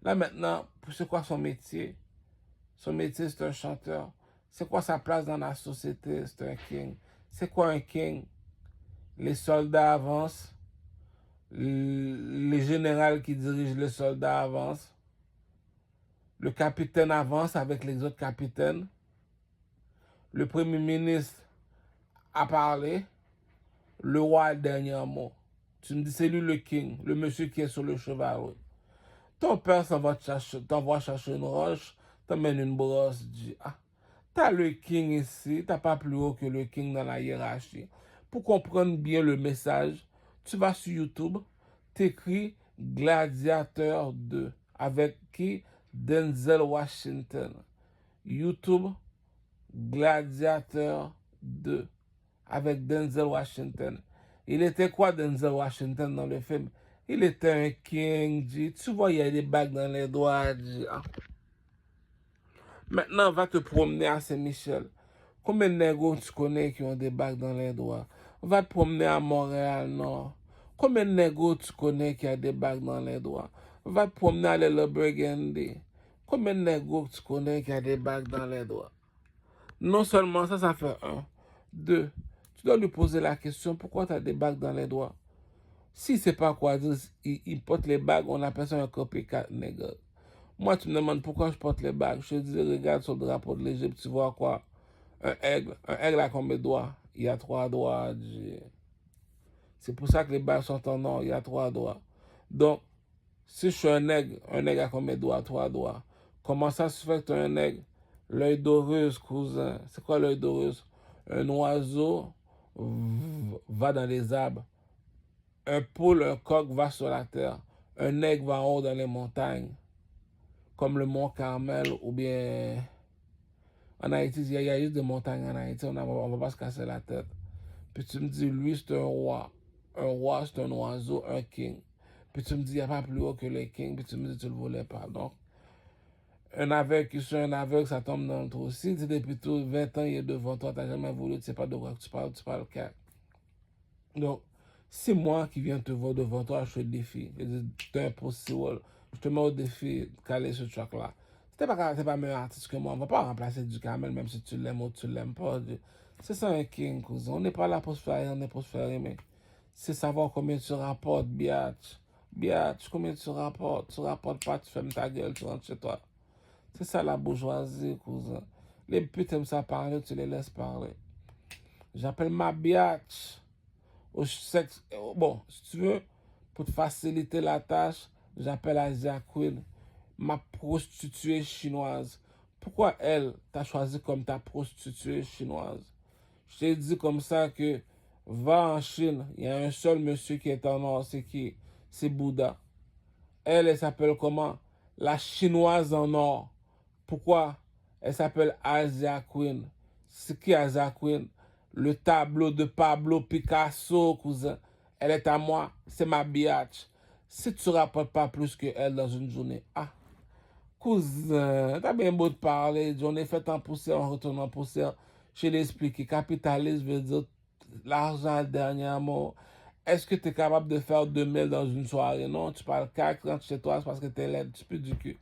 Là maintenant, c'est quoi son métier? Son métier, c'est un chanteur. C'est quoi sa place dans la société? C'est un king. C'est quoi un king? Les soldats avancent. Les généraux qui dirigent les soldats avancent. Le capitaine avance avec les autres capitaines. Le premier ministre a parlé. Le roi a le dernier mot. Tu me dis, c'est lui le king, le monsieur qui est sur le cheval. Oui. Ton père t'envoie chercher une roche, t'emmène une brosse, dit, ah, t'as le king ici, t'as pas plus haut que le king dans la hiérarchie. Pour comprendre bien le message, tu vas sur YouTube, t'écris Gladiateur 2 avec qui? Denzel Washington. YouTube, Gladiateur 2 avec Denzel Washington. Il était quoi Denzel Washington dans le film? Il était un king, dit. Tu vois, il y a des bagues dans les doigts, dit. Ah. Maintenant, va te promener à Saint-Michel. Combien de négos tu connais qui ont des bagues dans les doigts? Va te promener à Montréal, non? Combien de négos tu connais qui ont des bagues dans les doigts? Va te promener à l'île Burgundy. Combien de négos tu connais qui ont des bagues dans les doigts? Non seulement ça, ça fait un. Deux, tu dois lui poser la question, pourquoi tu as des bagues dans les doigts? Si c'est pas quoi dire, il porte les bagues, on appelle ça un copycat, nègre. Moi, tu me demandes pourquoi je porte les bagues. Je te dis, regarde sur le drapeau de l'Égypte, tu vois quoi? Un aigle. Un aigle a combien de doigts? Il y a 3 doigts. C'est pour ça que les bagues sont en or, il y a 3 doigts. Donc, si je suis un aigle a combien de doigts? 3 doigts. Comment ça se fait que tu as un aigle? L'œil d'Horus, cousin. C'est quoi l'œil d'Horus? Un oiseau va dans les arbres. Un poule, un coq va sur la terre. Un aigle va en haut dans les montagnes. Comme le mont Carmel ou bien... En Haïti, il y a juste des montagnes en Haïti, on va pas se casser la tête. Puis tu me dis, lui, c'est un roi. Un roi, c'est un oiseau, un king. Puis tu me dis, il n'y a pas plus haut que les kings. Puis tu me dis, tu ne le voulais pas. Donc, un aveugle qui sur un aveugle, ça tombe dans le trou. Si depuis tout 20 ans, il est devant toi, tu n'as jamais voulu, tu ne sais pas de quoi tu parles cac. Donc, c'est moi qui viens te voir devant toi, je te défie. Je dis, c'est impossible. Je te mets au défi de caler ce truc-là. T'es pas meilleur artiste que moi. On va pas remplacer du Camel, même si tu l'aimes ou tu l'aimes pas. C'est ça un king, cousin. On n'est pas là pour se faire, on est pour se faire aimer. C'est savoir combien tu rapportes, biatch. Biatch, combien tu rapportes. Tu rapportes pas, tu fermes ta gueule, tu rentres chez toi. C'est ça la bourgeoisie, cousin. Les putes aiment ça parler, tu les laisses parler. J'appelle ma biatch au sexe. Bon, si tu veux, pour te faciliter la tâche, j'appelle Asia Queen, ma prostituée chinoise. Pourquoi elle t'a choisi comme ta prostituée chinoise? Je t'ai dit comme ça que va en Chine, il y a un seul monsieur qui est en or, c'est qui? C'est Bouddha. Elle s'appelle comment? La chinoise en or. Pourquoi? Elle s'appelle Asia Queen. C'est qui Asia Queen? Le tableau de Pablo Picasso, cousin. Elle est à moi, c'est ma biatch. Si tu rapportes pas plus que elle dans une journée, ah, cousin, t'as bien beau de parler, journée faite en poussière, on retourne en poussière. Je l'ai expliqué, capitalisme veut dire l'argent le dernier mot. Est-ce que tu es capable de faire 2000 dans une soirée? Non, tu parles 4 quand chez toi, c'est parce que tu es laide, tu peux du cul.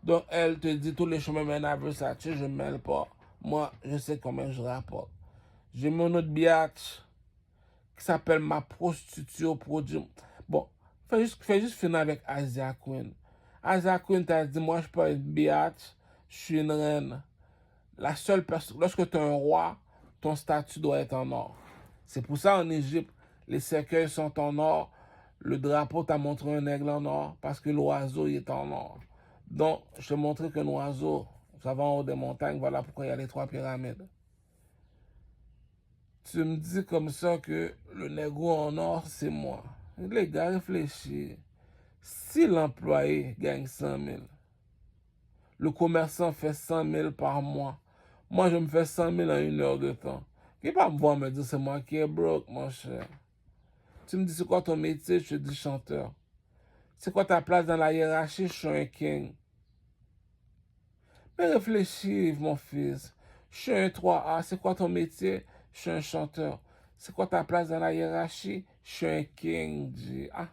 Donc, elle te dit tous les chemins mènent à Versace, je ne mêle pas. Moi, je sais combien je rapporte. J'ai mon autre biatch qui s'appelle ma prostituée au produit. Bon, fais juste finir avec Asia Queen. Asia Queen t'a dit, moi, je suis pas une biatch, je suis une reine. La seule personne, lorsque tu es un roi, ton statut doit être en or. C'est pour ça en Égypte, les cercueils sont en or. Le drapeau t'a montré un aigle en or parce que l'oiseau il est en or. Donc, je te montrer qu'un oiseau, ça va en haut des montagnes, voilà pourquoi il y a les 3 pyramides. Tu me dis comme ça que le négro en or, c'est moi. Les gars, réfléchis. Si l'employé gagne 100 000, le commerçant fait 100 000 par mois, moi je me fais 100 000 en 1 heure de temps. Qui va me voir me dire c'est moi qui est broke, mon cher. Tu me dis c'est quoi ton métier, je te dis chanteur. C'est quoi ta place dans la hiérarchie, je suis un king. Mais réfléchis, mon fils. Je suis un 3A. C'est quoi ton métier? Je suis un chanteur. C'est quoi ta place dans la hiérarchie? Je suis un king. Ah.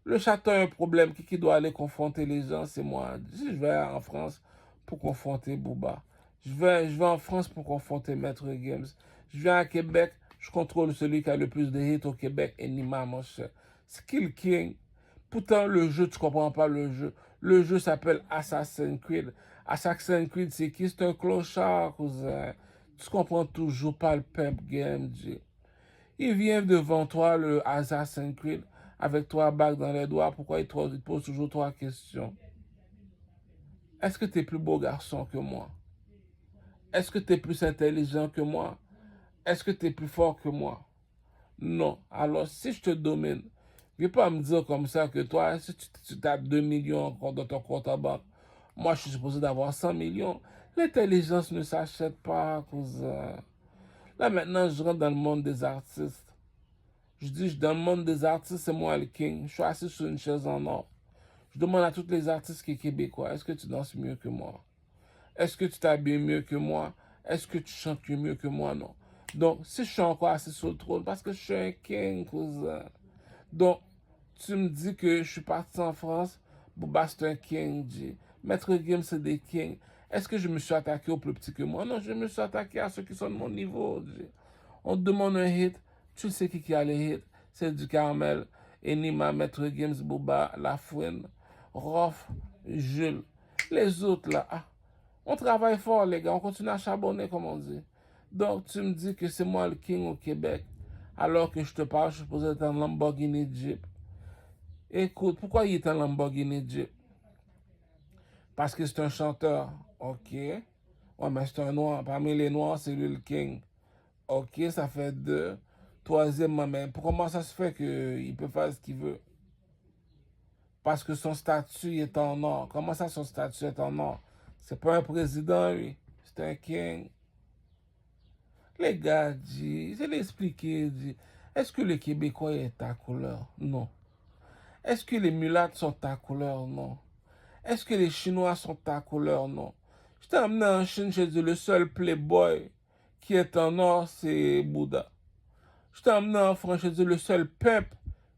Le château a un problème. Qui doit aller confronter les gens? C'est moi. Je vais en France pour confronter Booba. Je vais en France pour confronter Maître Games. Je viens à Québec. Je contrôle celui qui a le plus de hits au Québec. Et Nima, mon cher. Skill King. Pourtant, le jeu, tu comprends pas le jeu. Le jeu s'appelle Assassin's Creed. Assassin's Creed, c'est qui? C'est un clochard, cousin. Tu comprends toujours pas le pep game, G. Il vient devant toi, le Assassin's Creed, avec trois bagues dans les doigts. Pourquoi il te pose toujours trois questions? Est-ce que tu es plus beau garçon que moi? Est-ce que tu es plus intelligent que moi? Est-ce que tu es plus fort que moi? Non. Alors, si je te domine, viens pas me dire comme ça que toi, si tu as 2 millions encore dans ton compte en banque, moi, je suis supposé d'avoir 100 millions. L'intelligence ne s'achète pas, cousin. Là, maintenant, je rentre dans le monde des artistes. Je dis, dans le monde des artistes, c'est moi le king. Je suis assis sur une chaise en or. Je demande à tous les artistes qui sont québécois, est-ce que tu danses mieux que moi? Est-ce que tu t'habilles mieux que moi? Est-ce que tu chantes mieux que moi? Non. Donc, si je suis encore assis sur le trône, parce que je suis un king, cousin. Donc, tu me dis que je suis parti en France, Booba c'est un king, G. Maître Gims c'est des kings. Est-ce que je me suis attaqué aux plus petits que moi? Non, je me suis attaqué à ceux qui sont de mon niveau, G. On te demande un hit, tu sais qui a les hits. C'est du Carmel, Enima, Maître Gims, Booba, Lafouine, Rof, Jules. Les autres là, ah, on travaille fort les gars, on continue à charbonner comme on dit. Donc tu me dis que c'est moi le king au Québec, alors que je te parle, je suis supposé être un Lamborghini Jeep. Écoute, pourquoi il est un Lamborghini Jeep? Parce que c'est un chanteur, ok. Ouais, mais c'est un noir. Parmi les noirs, c'est lui le king. Ok, ça fait deux. Troisièmement, mais comment ça se fait qu'il peut faire ce qu'il veut? Parce que son statut est en or. Comment ça, son statut est en or? C'est pas un président, lui. C'est un king. Les gars, je l'ai expliqué, est-ce que le Québécois est ta couleur? Non. Est-ce que les mulattes sont ta couleur? Non. Est-ce que les Chinois sont ta couleur? Non. Je t'ai amené en Chine, j'ai dit le seul playboy qui est en or, c'est Bouddha. Je t'ai amené en France, j'ai dit le seul peuple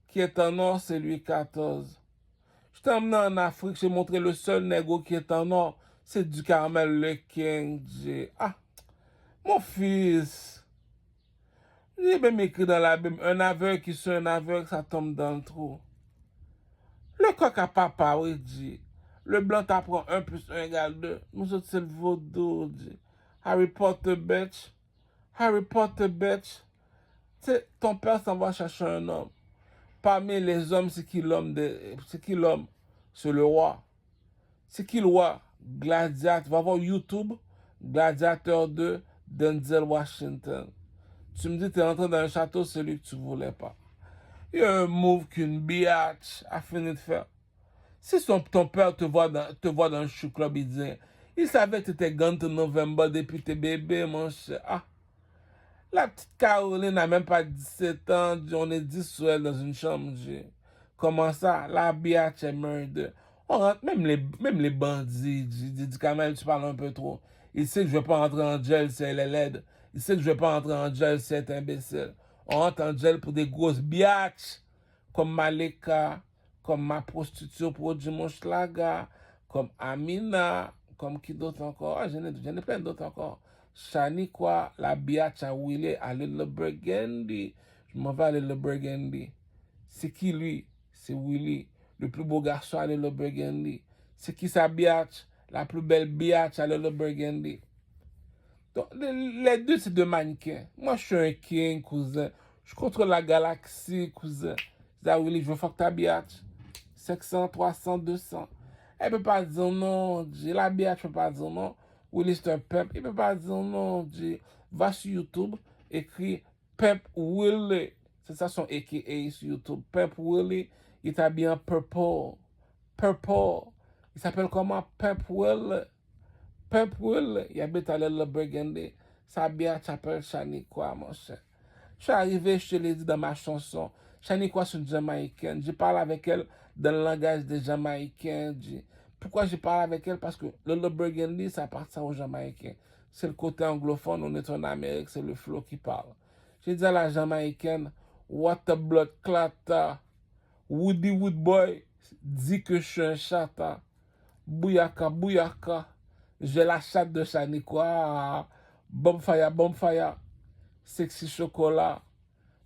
qui est en or, c'est Louis XIV. Je t'ai amené en Afrique, j'ai montré le seul négo qui est en or, c'est du Carmel le King. Ah, mon fils. J'ai même écrit dans la Bible, un aveugle qui suit un aveugle, ça tombe dans le trou. Le coq à papa, oui, dit. Le blanc t'apprend 1 plus 1 égale 2. Nous autres, c'est le vaudou, dit. Harry Potter, bitch. Harry Potter, bitch. Tu sais, ton père s'en va chercher un homme. Parmi les hommes, c'est qui l'homme? C'est qui l'homme? C'est le roi. C'est qui le roi? Gladiateur. Va voir YouTube. Gladiateur 2, Denzel Washington. Tu me dis, t'es rentré dans un château, celui que tu voulais pas. Il y a un move qu'une biatch a fini de faire. Si ton père te voit dans le chou club, il dit, il savait que tu étais Gant November depuis tes bébés, mon cher. Ah, la petite Caroline n'a même pas 17 ans, on est 10 sur elle dans une chambre. Comment ça? La biatch est murder. On rentre, même les bandits, dit quand même, tu parles un peu trop. Il sait que je vais pas rentrer en gel si elle est laide. Il sait que je vais pas rentrer en gel si elle est imbécile. On rentre en gel pour des grosses biatches, comme Malika, comme ma prostituée pour Jimo Schlaga, comme Amina, comme qui d'autre encore? Ah, j'en ai plein d'autres encore. Shaniqua, la biatch à Willy, à Little Burgundy. Je m'en vais à Little Burgundy. C'est qui lui? C'est Willy, le plus beau garçon à Little Burgundy. C'est qui sa biatch? La plus belle biatch à Little Burgundy. Donc, les deux, c'est deux mannequins. Moi, je suis un king, cousin. Je contrôle la galaxie, cousin. Ça, Willy, je veux fuck ta biatch. 500, 300, 200. Elle peut pas dire non, G. La biatch peut pas dire non. Willy, c'est un pep. Il peut pas dire non, G. Va sur YouTube, écris Pep Willy. C'est ça son AKA sur YouTube. Pep Willy, il est habillé en purple. Purple. Il s'appelle comment? Pep Willy. Pep Willy, il habite à l'île de Burgundy. Sa biatch s'appelle Shaniqua, mon cher. Je suis arrivé, je te l'ai dit dans ma chanson. Shaniqua, c'est une Jamaïcaine. Je parle avec elle dans le langage des Jamaïcains. Pourquoi je parle avec elle? Parce que le Burgundy, ça appartient aux Jamaïcains. c'est le côté anglophone, on est en Amérique, c'est le flow qui parle. J'ai dit à la Jamaïcaine, what a blood clatta, Woody Woodboy, dit que je suis un chata, bouyaka, bouyaka, j'ai la chatte de Shaniqua, bonfire, sexy chocolat,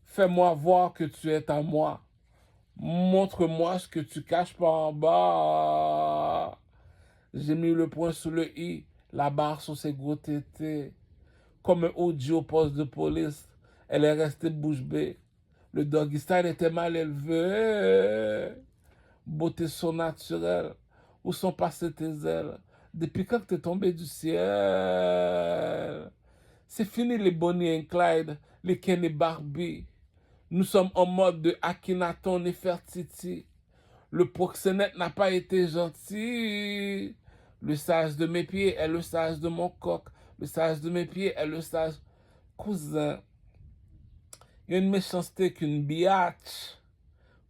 fais-moi voir que tu es à moi, montre-moi ce que tu caches par en bas. J'ai mis le point sous le i, la barre sur ses gros tétés. Comme un OG au poste de police, elle est restée bouche bée. Le doggy style était mal élevé. Beauté surnaturelle. Où sont passées tes ailes? Depuis quand t'es tombé du ciel? C'est fini les Bonnie and Clyde, les Ken et Barbie. Nous sommes en mode de Akhenaton et Fertiti. Le proxénète n'a pas été gentil. Le sage de mes pieds est le sage de mon coq. Le sage de mes pieds est le sage... Cousin, il y a une méchanceté qu'une biatch,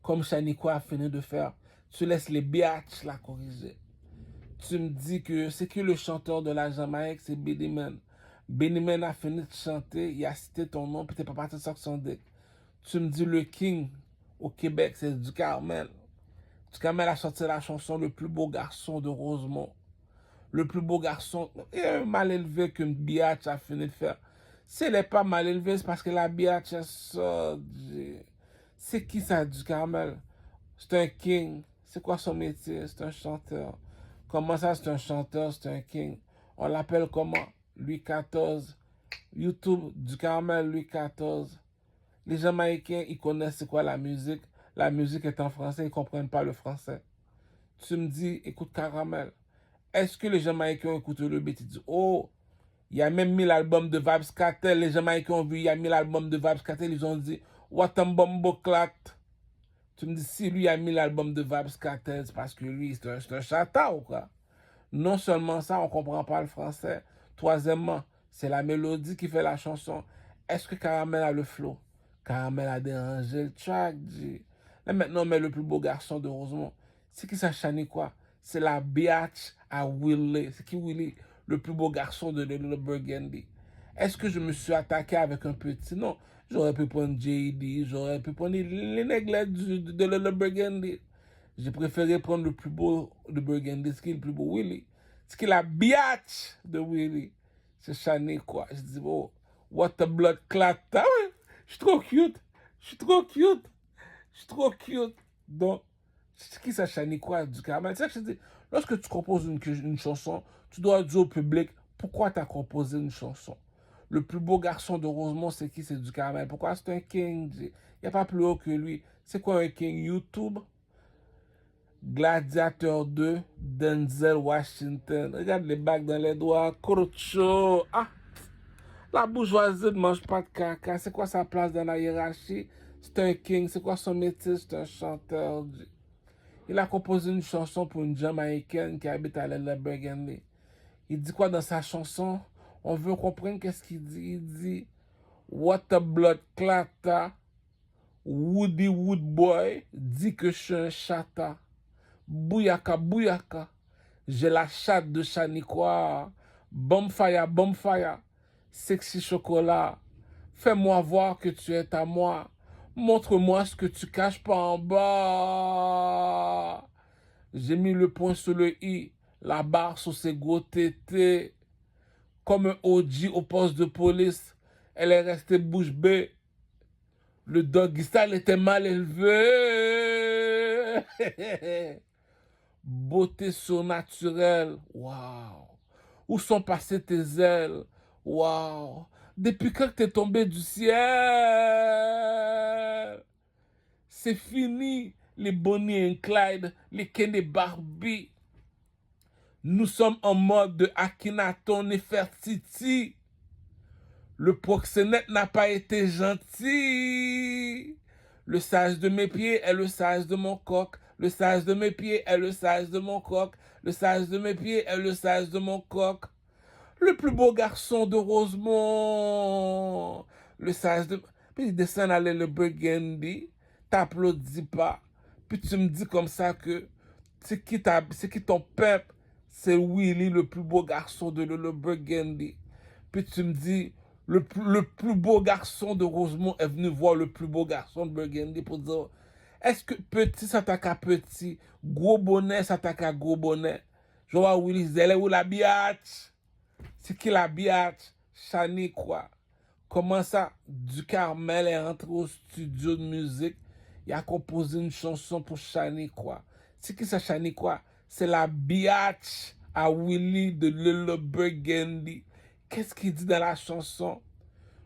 comme Shaniqua a fini de faire. Tu laisses les biatch la corriger. Tu me dis que c'est qui le chanteur de la Jamaïque, c'est Benny Man. Benny Man a fini de chanter, il a cité ton nom, puis t'es pas parti sur son deck. Tu me dis le King au Québec, c'est Ducarmel. Ducarmel a sorti la chanson Le plus beau garçon de Rosemont. Le plus beau garçon, il est mal élevé qu'une biatch a fini de faire. Si elle n'est pas mal élevée, c'est parce que la biatch est sortie. C'est qui ça, Ducarmel? C'est un king. C'est quoi son métier? C'est un chanteur. Comment ça, c'est un chanteur, c'est un king? On l'appelle comment? Louis XIV. YouTube, Ducarmel, Louis XIV. Les Jamaïcains, ils connaissent c'est quoi la musique. La musique est en français, ils ne comprennent pas le français. Tu me dis, écoute Caramel. Est-ce que les Jamaïcains ont écouté le beat? Ils disent, oh, il a même mis l'album de Vybz Kartel. Les Jamaïcains ont vu, il a mis l'album de Vybz Kartel. Ils ont dit, what a bombo clat. Tu me dis, si lui a mis l'album de Vybz Kartel, c'est parce que lui, c'est un chata ou quoi? Non seulement ça, on ne comprend pas le français. Troisièmement, c'est la mélodie qui fait la chanson. Est-ce que Caramel a le flow? Caramel a dérangé le track, G. Là, maintenant, on met le plus beau garçon de Rosemont. C'est qui ça, Shaniqua? C'est la biatch à Willie. C'est qui Willie? Le plus beau garçon de Little Burgundy. Est-ce que je me suis attaqué avec un petit? Non. J'aurais pu prendre JD, j'aurais pu prendre les nègres de Little Burgundy. J'ai préféré prendre le plus beau de Burgundy. Ce qui est le plus beau, Willie. Ce qui est la biatch de Willie. C'est Shaniqua. Je dis, oh, what a blood clot. Ah ouais, je suis trop cute. Je suis trop cute. Je suis trop cute. Donc, c'est qui ça, Shaniqua du Caramel? C'est ça que je dis. Lorsque tu composes une chanson, tu dois dire au public pourquoi tu as composé une chanson. Le plus beau garçon de Rosemont, c'est qui? C'est du Caramel. Pourquoi? C'est un king. Il n'y a pas plus haut que lui. C'est quoi un king? YouTube? Gladiateur 2, Denzel Washington. Regarde les bagues dans les doigts. Crocho. Ah! La bourgeoisie ne mange pas de caca. C'est quoi sa place dans la hiérarchie? C'est un king. C'est quoi son métier? C'est un chanteur. Il a composé une chanson pour une Jamaïcaine qui habite à l'île Burgundy. Il dit quoi dans sa chanson? On veut comprendre qu'est-ce qu'il dit. Il dit what a blood clatta, Woody Woodboy dit que je suis un chata. Bouyaka, bouyaka. J'ai la chatte de Shaniqua. Bonfire. Sexy chocolat. Fais-moi voir que tu es à moi. Montre-moi ce que tu caches pas en bas. J'ai mis le point sur le i, la barre sur ses gros tétés. Comme un OG au poste de police, elle est restée bouche bée. Le doggy style était mal élevé. Beauté surnaturelle. Waouh. Où sont passées tes ailes? Waouh. Depuis quand t'es tombé du ciel? C'est fini les Bonnie and Clyde, les Ken et Barbie. Nous sommes en mode de Akhenaton et Fertiti. Le proxénète n'a pas été gentil. Le sage de mes pieds est le sage de mon coq. Le sage de mes pieds est le sage de mon coq. Le sage de mes pieds est le sage de mon coq. Le plus beau garçon de Rosemont. Le sage de... Puis il descend à le Burgundy. T'applaudis pas. Puis tu me dis comme ça que c'est qui ton peuple? C'est Willie, le plus beau garçon de le Burgundy. Puis tu me dis, le plus beau garçon de Rosemont est venu voir le plus beau garçon de Burgundy pour dire, est-ce que petit s'attaque à petit, gros bonnet s'attaque à gros bonnet? Je vois Willis, elle est où la biatch? C'est qui la biatch? Chani quoi? Comment ça? Du Carmel est rentré au studio de musique. Il a composé une chanson pour Chani quoi? C'est qui ça Chani quoi? C'est la biatch à Willy de Little Burgundy. Qu'est-ce qu'il dit dans la chanson?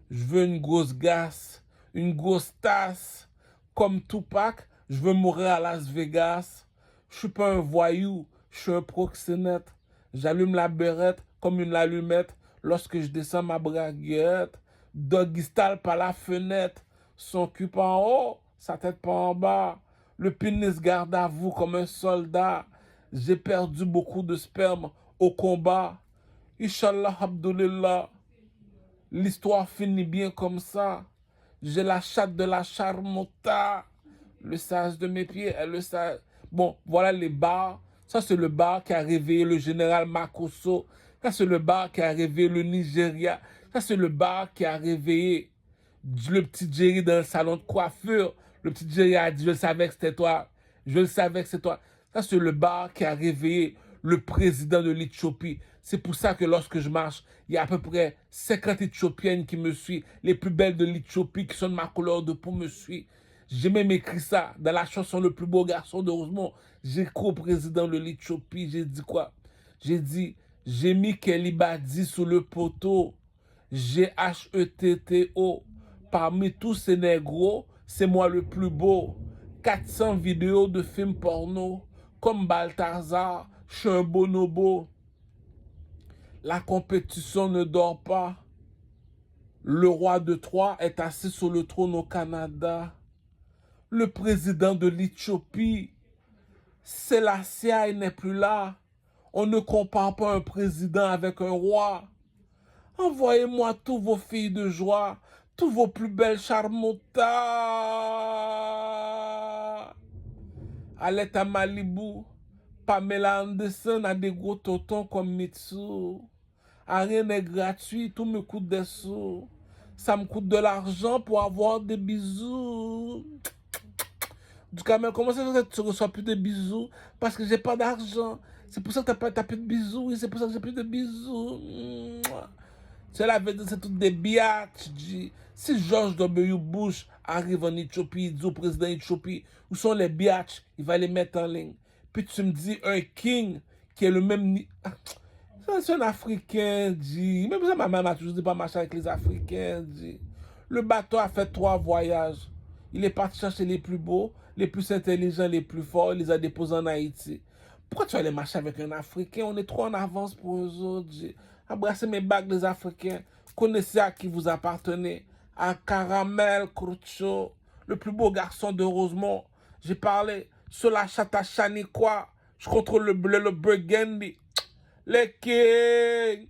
Je veux une grosse gasse, une grosse tasse. Comme Tupac, je veux mourir à Las Vegas. Je suis pas un voyou, je suis un proxénète. J'allume la berette comme une allumette lorsque je descends ma braguette. Doggy style par la fenêtre, son cul pas en haut, sa tête pas en bas. Le pénis garde à vous comme un soldat. J'ai perdu beaucoup de sperme au combat. Inch'Allah, Abdulillah. L'histoire finit bien comme ça. J'ai la chatte de la charmota. Le sage de mes pieds est le sage. Bon, voilà les bars. Ça, c'est le bar qui a réveillé le général Makosso. Ça, c'est le bar qui a réveillé le Nigeria. Ça, c'est le bar qui a réveillé le petit Jerry dans le salon de coiffure. Le petit Jerry a dit, je le savais que c'était toi. Je le savais que c'est toi. Ça, c'est le bar qui a réveillé le président de l'Éthiopie. C'est pour ça que lorsque je marche, il y a à peu près 50 Éthiopiennes qui me suivent. Les plus belles de l'Éthiopie qui sont de ma couleur de peau me suivent. J'ai même écrit ça dans la chanson Le plus beau garçon de Rosemont. J'ai écrit au président de l'Éthiopie. J'ai dit quoi? J'ai dit, j'ai mis Kelly Badi sous le poteau. G-H-E-T-T-O. Parmi tous ces négros, c'est moi le plus beau. 400 vidéos de films porno. Comme Balthazar, je suis un bonobo. La compétition ne dort pas. Le roi de Troie est assis sur le trône au Canada. Le président de l'Éthiopie, Selassie, n'est plus là. On ne compare pas un président avec un roi. Envoyez-moi tous vos filles de joie, tous vos plus belles charmotas. Allez à Malibu, Pamela Anderson a des gros totons comme Mitsu. Rien n'est gratuit, tout me coûte des sous. Ça me coûte de l'argent pour avoir des bisous. Du coup, comment ça fait que tu ne reçois plus de bisous? Parce que j'ai pas d'argent. C'est pour ça que t'as plus de bisous. Et c'est pour ça que j'ai plus de bisous. C'est la vérité, c'est toutes des biatchs. Si George W. Bush arrive en Éthiopie, il dit au président d'Éthiopie, où sont les biatchs? Il va les mettre en ligne. Puis tu me dis un king qui est le même... C'est un Africain, dit. Même ça, ma maman m'a toujours dit pas marcher avec les Africains, dit. Le bateau a fait 3 voyages. Il est parti chercher les plus beaux, les plus intelligents, les plus forts. Il les a déposés en Haïti. Pourquoi tu vas aller marcher avec un Africain? On est trop en avance pour eux autres, dit. Embrassez mes bagues, les Africains. Connaissez à qui vous appartenez. À Caramel Crucho, le plus beau garçon de Rosemont. J'ai parlé sur la chatte à Chani quoi. Je contrôle le bleu, le burgundy. Les kings.